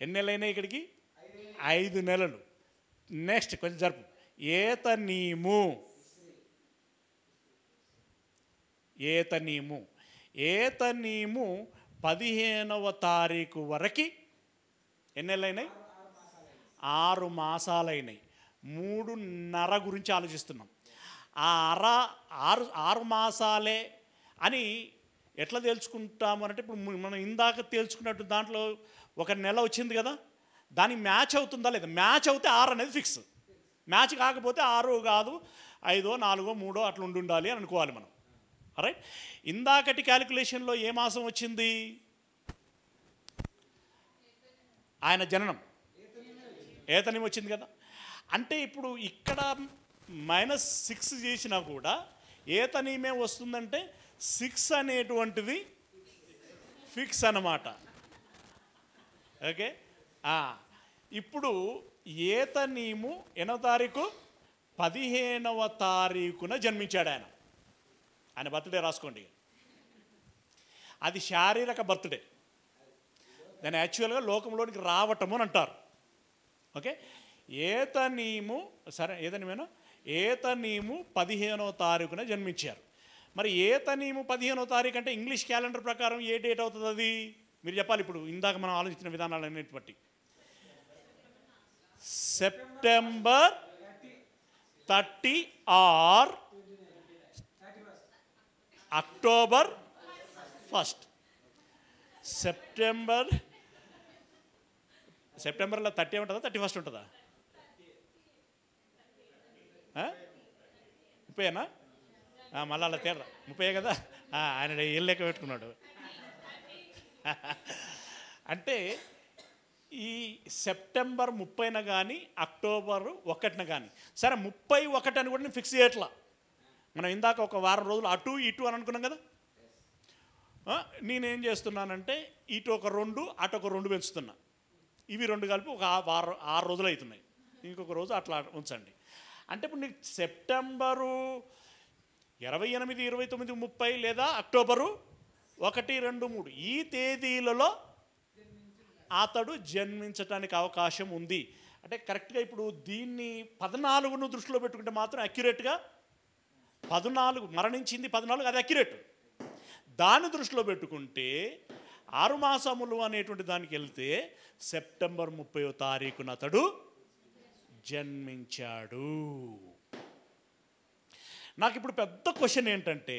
ఎన్ని నెలలు అయినాయి ఇక్కడికి? 5 నెలలు. నెక్స్ట్ కొంచెం జరుపు, ఏతనీము. 15వ తారీఖు వరకు ఎన్ని నెలలు అయినాయి? 6 మాసాలైనాయి. 3.5 గురించి ఆలోచిస్తున్నాం. ఆ 6 మాసాలే అని ఎట్లా తేల్చుకుంటాము అంటే ఇప్పుడు మనం ఇందాక తేల్చుకున్నట్టు దాంట్లో ఒక నెల వచ్చింది కదా, దానికి మ్యాచ్ అవుతుందా లేదా? మ్యాచ్ అవుతే 6 అనేది ఫిక్స్. మ్యాచ్ కాకపోతే 6 కాదు, 5, 4, 3 అట్లా ఉండాలి అని అనుకోవాలి మనం. రైట్, ఇందాకటి క్యాలిక్యులేషన్లో ఏ మాసం వచ్చింది? ఆయన జననం ఏతనీము వచ్చింది కదా. అంటే ఇప్పుడు ఇక్కడ -6 చేసినా కూడా ఏతనీమే వస్తుందంటే 6 అనేటువంటిది ఫిక్స్ అన్నమాట. ఓకే, ఇప్పుడు ఏతనీము 8వ తారీఖు 15వ తారీఖున జన్మించాడు ఆయన. ఆయన బర్త్డే రాసుకోండి. అది శారీరక బర్త్డే. దాన్ని యాక్చువల్గా లోకంలోనికి రావటము అని అంటారు. ఓకే, ఏతనీము, సరే ఏతనీమేనా, ఏతనీము 15వ తారీఖున జన్మించారు. మరి ఏతనీము 15వ తారీఖు అంటే ఇంగ్లీష్ క్యాలెండర్ ప్రకారం ఏ డేట్ అవుతుంది? అది మీరు చెప్పాలి. ఇప్పుడు ఇందాక మనం ఆలోచించిన విధానాలన్నిటి బట్టి సెప్టెంబర్ 30 ఆర్ అక్టోబర్ 1. సెప్టెంబర్లో 30 ఉంటుందా, 31 ఉంటుందా? 30ఏనా? మళ్ళీ అలా తేడా 30 కదా. ఆయన ఏళ్ళు లెక్క పెట్టుకున్నాడు. అంటే ఈ సెప్టెంబర్ 30న కానీ అక్టోబర్ 1న కానీ, సరే 31 అని కూడా నేను ఫిక్స్ చేయట్లా. మనం ఇందాక ఒక వారం రోజులు అటు ఇటు అని అనుకున్నాం కదా. నేనేం చేస్తున్నానంటే ఇటు ఒక 2 అటు ఒక 2 పెంచుతున్నా. ఇవి 2 కలిపి ఒక 6 రోజులు అవుతున్నాయి. ఇంకొక రోజు అట్లా ఉంచండి. అంటే ఇప్పుడు నీకు సెప్టెంబరు 28, 29, 30 లేదా అక్టోబరు 1, 2, 3 ఈ తేదీలలో అతడు జన్మించటానికి అవకాశం ఉంది. అంటే కరెక్ట్గా ఇప్పుడు దీన్ని 14ను దృష్టిలో పెట్టుకుంటే మాత్రం అక్యురేట్గా 14 మరణించింది 14, అది అక్యురేట్. దాన్ని దృష్టిలో పెట్టుకుంటే 6 మాసములు అనేటువంటి దానికి వెళ్తే సెప్టెంబర్ 30వ తారీఖున అతడు జన్మించాడు. నాకు ఇప్పుడు పెద్ద క్వశ్చన్ ఏంటంటే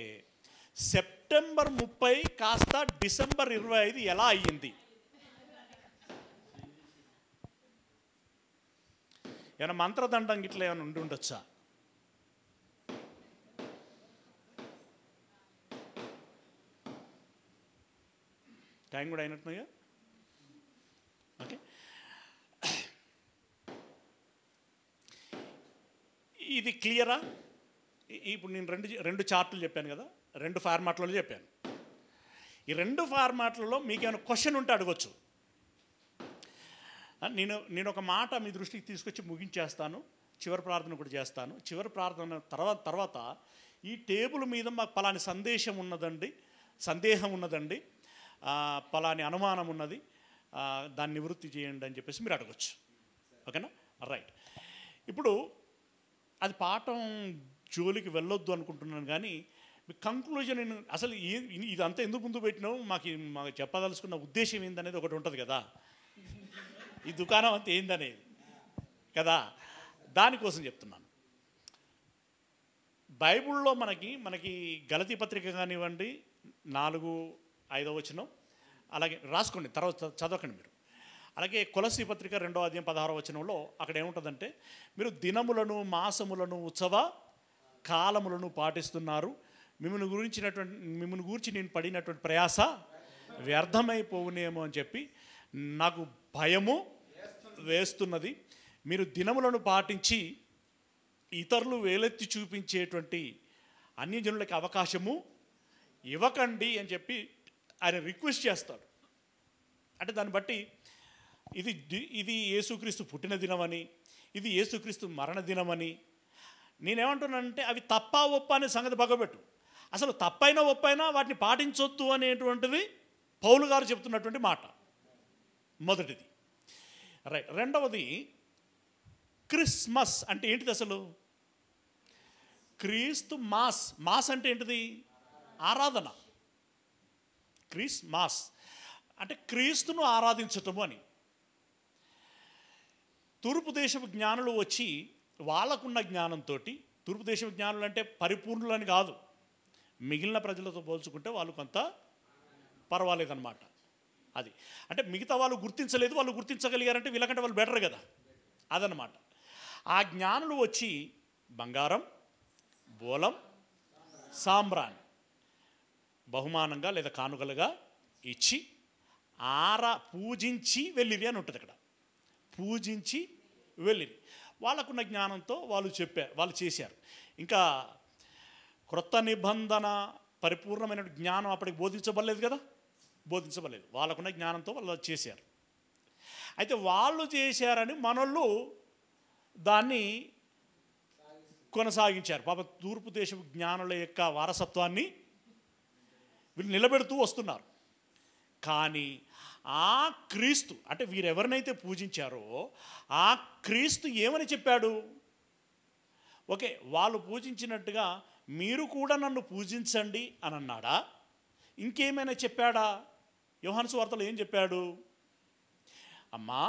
సెప్టెంబర్ 30 కాస్త డిసెంబర్ 25 ఎలా అయ్యింది? ఏమైనా మంత్రదండం గిట్లా ఏమైనా ఉండి ఉండొచ్చా? టైం కూడా అయినట్టున్నాయా? ఓకే, ఇది క్లియరా? ఇప్పుడు నేను రెండు చార్టులు చెప్పాను కదా, 2 ఫార్మాట్లలో చెప్పాను. ఈ 2 ఫార్మాట్లలో మీకు ఏమైనా క్వశ్చన్ ఉంటే అడగచ్చు. నేను ఒక మాట మీ దృష్టికి తీసుకొచ్చి ముగించేస్తాను. చివరి ప్రార్థన కూడా చేస్తాను. చివరి ప్రార్థన తర్వాత ఈ టేబుల్ మీద మాకు పలాని సందేహం ఉన్నదండి, పలాని అనుమానం ఉన్నది, దాన్ని నివృత్తి చేయండి అని చెప్పేసి మీరు అడగచ్చు. ఓకేనా? రైట్. ఇప్పుడు అది పాఠం జోలికి వెళ్ళొద్దు అనుకుంటున్నాను, కానీ మీ కంక్లూజన్ అసలు ఇదంతా ఎందుకు ముందు పెట్టినావు, మాకు చెప్పదలుచుకున్న ఉద్దేశం ఏందనేది ఒకటి ఉంటుంది కదా. ఈ దుకాణం అంతా ఏందనేది కదా, దానికోసం చెప్తున్నాను. బైబిల్లో మనకి గలతీ పత్రిక కానివ్వండి 4-5వ వచనం, అలాగే రాసుకోండి, తర్వాత చదవకండి మీరు. అలాగే కొలస్సీ పత్రిక 2వ అధ్యాయం 16వ వచనంలో అక్కడ ఏముంటుందంటే, మీరు దినములను, మాసములను, ఉత్సవ కాలములను పాటిస్తున్నారు, మిమ్మల్ని గురించి నేను పడినటువంటి ప్రయాస వ్యర్థమైపోవునేమో అని చెప్పి నాకు భయము వేస్తున్నది. మీరు దినములను పాటించి ఇతరులు వేలెత్తి చూపించేటువంటి అన్యజనులకి అవకాశము ఇవ్వకండి అని చెప్పి ఆయన రిక్వెస్ట్ చేస్తాడు. అంటే దాన్ని బట్టి ఇది యేసుక్రీస్తు పుట్టిన దినమని, ఇది యేసుక్రీస్తు మరణ దినమని నేనేమంటున్నానంటే, అవి తప్ప ఒప్ప అనే సంగతి పక్కబెట్టు. అసలు తప్పైనా ఒప్పైనా వాటిని పాటించొద్దు అనేటువంటిది పౌలు గారు చెప్తున్నటువంటి మాట మొదటిది. రైట్. రెండవది క్రిస్మస్ అంటే ఏంటిది అసలు? క్రీస్తు మాస్ అంటే ఏంటిది? ఆరాధన. క్రిస్మస్ అంటే క్రీస్తును ఆరాధించటము అని. తూర్పు దేశపు జ్ఞానులు వచ్చి వాళ్ళకున్న జ్ఞానంతో, తూర్పు దేశపు జ్ఞానులు అంటే పరిపూర్ణులని కాదు, మిగిలిన ప్రజలతో పోల్చుకుంటే వాళ్ళు కొంత పర్వాలేదన్నమాట. అది అంటే మిగతా వాళ్ళు గుర్తించలేదు, వాళ్ళు గుర్తించగలిగారంటే వీళ్ళకంటే వాళ్ళు బెటర్ కదా, అదనమాట. ఆ జ్ఞానులు వచ్చి బంగారం, బోలం, సాంబ్రాణి బహుమానంగా లేదా కానుకలుగా ఇచ్చి పూజించి వెళ్ళిరి అని ఉంటుంది అక్కడ. పూజించి వెళ్ళిరి. వాళ్ళకున్న జ్ఞానంతో వాళ్ళు చేశారు. ఇంకా క్రొత్త నిబంధన పరిపూర్ణమైన జ్ఞానం అప్పటికి బోధించబడలేదు కదా, బోధించబడలేదు. వాళ్ళకున్న జ్ఞానంతో వాళ్ళు చేశారు. అయితే వాళ్ళు చేశారని మనోళ్ళు దాన్ని కొనసాగించారు. పాప తూర్పు దేశపు జ్ఞానుల యొక్క వారసత్వాన్ని వీళ్ళు నిలబెడుతూ వస్తున్నారు. కానీ ఆ క్రీస్తు, అంటే వీరెవరినైతే పూజించారో ఆ క్రీస్తు ఏమని చెప్పాడు? ఓకే, వాళ్ళు పూజించినట్టుగా మీరు కూడా నన్ను పూజించండి అని అన్నాడా? ఇంకేమైనా చెప్పాడా? యోహాను సువార్తలో ఏం చెప్పాడు? అమ్మా,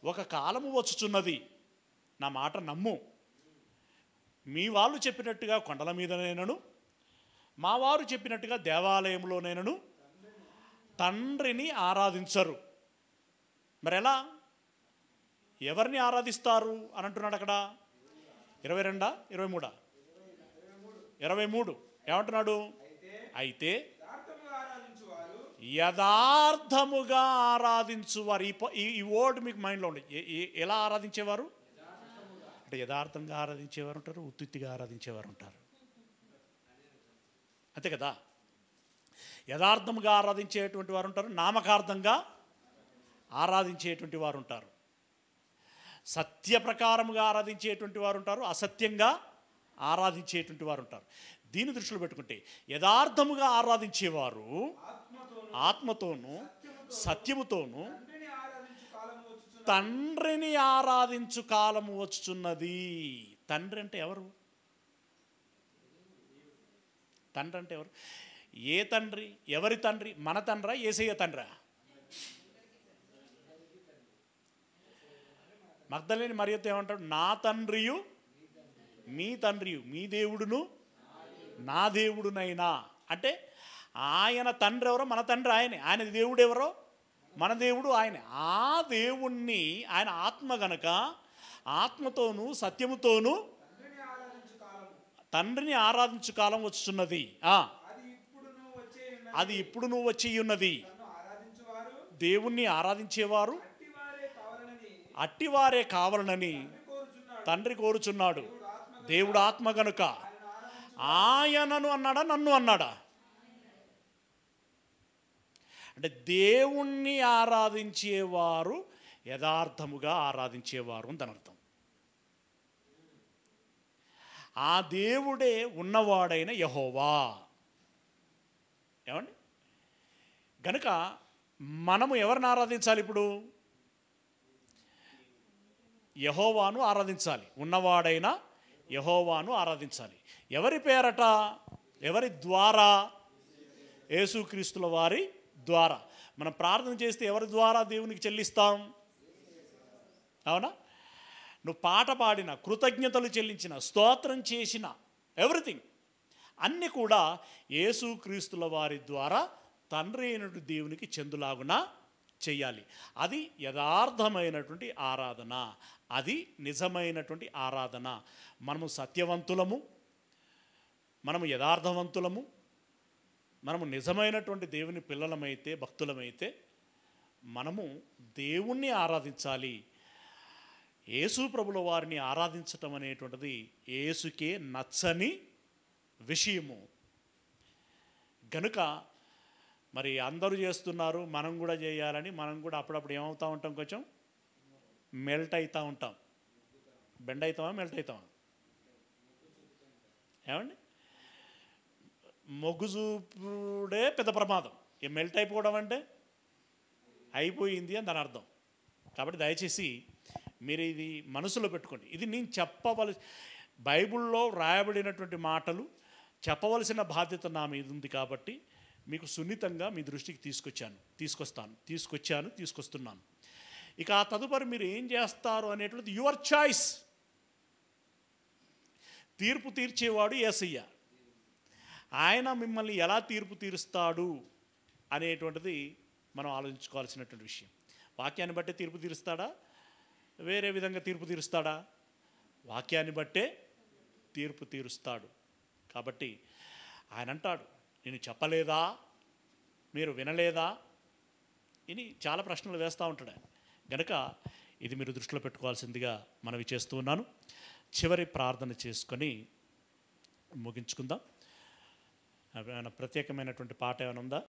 ఒక కాలము వచ్చుచున్నది, నా మాట నమ్ము, మీ వాళ్ళు చెప్పినట్టుగా కొండల మీదనైనను మా వారు చెప్పినట్టుగా దేవాలయంలోనైనను తండ్రిని ఆరాధించరు. మరి ఎలా, ఎవరిని ఆరాధిస్తారు అని అంటున్నాడు అక్కడ? 22 23 23 ఏమంటున్నాడు? అయితే యథార్థముగా ఆరాధించువారు. ఈ వర్డ్ మీకు మైండ్లో ఉండే. ఎలా ఆరాధించేవారు అంటే యథార్థంగా ఆరాధించేవారు ఉంటారు, ఉత్తిగా ఆరాధించేవారు ఉంటారు, అంతే కదా. యథార్థముగా ఆరాధించేటువంటి వారు ఉంటారు, నామకార్థంగా ఆరాధించేటువంటి వారు ఉంటారు, సత్య ప్రకారముగా ఆరాధించేటువంటి వారు ఉంటారు, అసత్యంగా ఆరాధించేటువంటి వారు ఉంటారు. దీన్ని దృష్టిలో పెట్టుకుంటే యథార్థముగా ఆరాధించేవారు ఆత్మతోనూ సత్యముతోనూ తండ్రిని ఆరాధించు కాలము వచ్చుచున్నది. తండ్రి అంటే ఎవరు? తండ్రి అంటే ఎవరు? ఏ తండ్రి? ఎవరి తండ్రి? మన తండ్రా, యేసయ్య తండ్రా? మగ్దలేని మరియతో ఏమంటాడు? నా తండ్రియు మీ తండ్రియు, మీ దేవుడును నా దేవుడునైనా. అంటే ఆయన తండ్రి ఎవరో మన తండ్రి ఆయనే, ఆయన దేవుడు ఎవరో మన దేవుడు ఆయనే. ఆ దేవుణ్ణి, ఆయన ఆత్మ గనక ఆత్మతోనూ సత్యముతోనూ తండ్రిని ఆరాధించు కాలం వచ్చుచున్నది. అది ఇప్పుడు నువ్వు వచ్చి ఉన్నది. దేవుణ్ణి ఆరాధించేవారు అట్టివారే కావాలనని తండ్రి కోరుచున్నాడు. దేవుడు ఆత్మ గనుక ఆయనను అన్నాడా, నన్ను అన్నాడా? అంటే దేవుణ్ణి ఆరాధించేవారు యథార్థముగా ఆరాధించేవారు అని దాని అర్థం. ఆ దేవుడే ఉన్నవాడైన యెహోవా. ఏమండి? గనుక మనము ఎవరిని ఆరాధించాలి? ఇప్పుడు యెహోవాను ఆరాధించాలి, ఉన్నవాడైన యెహోవాను ఆరాధించాలి. ఎవరి పేరట? ఎవరి ద్వారా? యేసుక్రీస్తుల వారి ద్వారా. మనం ప్రార్థన చేస్తే ఎవరి ద్వారా దేవునికి చెల్లిస్తాం? అవునా? నువ్వు పాట పాడిన, కృతజ్ఞతలు చెల్లించిన, స్తోత్రం చేసిన, ఎవ్రీథింగ్ అన్నీ కూడా యేసుక్రీస్తుల వారి ద్వారా తండ్రి అయినటువంటి దేవునికి చెందులాగున చెయ్యాలి. అది యథార్థమైనటువంటి ఆరాధన, అది నిజమైనటువంటి ఆరాధన. మనము సత్యవంతులము, మనము యథార్థవంతులము, మనము నిజమైనటువంటి దేవుని పిల్లలమైతే, భక్తులమైతే మనము దేవుణ్ణి ఆరాధించాలి. యేసు ప్రభుల వారిని ఆరాధించటం అనేటువంటిది యేసుకే నచ్చని విషయము. గనుక మరి అందరూ చేస్తున్నారు, మనం కూడా చేయాలని మనం కూడా అప్పుడప్పుడు ఏమవుతూ ఉంటాం? కొంచెం మెల్ట్ అవుతూ ఉంటాం. బెండ్ అవుతామా, మెల్ట్ అవుతామా? ఏమండి? మొగ్గు చూపుడే పెద్ద ప్రమాదం. ఈ మెల్ట్ అయిపోవడం అంటే అయిపోయింది అని దాని అర్థం. కాబట్టి దయచేసి మీరు ఇది మనసులో పెట్టుకోండి. ఇది నేను బైబిల్లో రాయబడినటువంటి మాటలు చెప్పవలసిన బాధ్యత నా మీద ఉంది. కాబట్టి మీకు సున్నితంగా మీ దృష్టికి తీసుకొస్తున్నాను. ఇక ఆ తదుపరి మీరు ఏం చేస్తారు అనేటువంటిది యువర్ చాయిస్. తీర్పు తీర్చేవాడు యేసయ్య. ఆయన మిమ్మల్ని ఎలా తీర్పు తీరుస్తాడు అనేటువంటిది మనం ఆలోచించుకోవాల్సినటువంటి విషయం. వాక్యాన్ని బట్టే తీర్పు తీరుస్తాడా, వేరే విధంగా తీర్పు తీరుస్తాడా? వాక్యాన్ని బట్టే తీర్పు తీరుస్తాడు. కాబట్టి ఆయన అంటాడు, నేను చెప్పలేదా, మీరు వినలేదా అని చాలా ప్రశ్నలు వేస్తూ ఉంటాడు ఆయన. గనుక ఇది మీరు దృష్టిలో పెట్టుకోవాల్సిందిగా మనవి చేస్తూ ఉన్నాను. చివరి ప్రార్థన చేసుకొని ముగించుకుందాం. ప్రత్యేకమైనటువంటి పాట ఏమైనా ఉందా?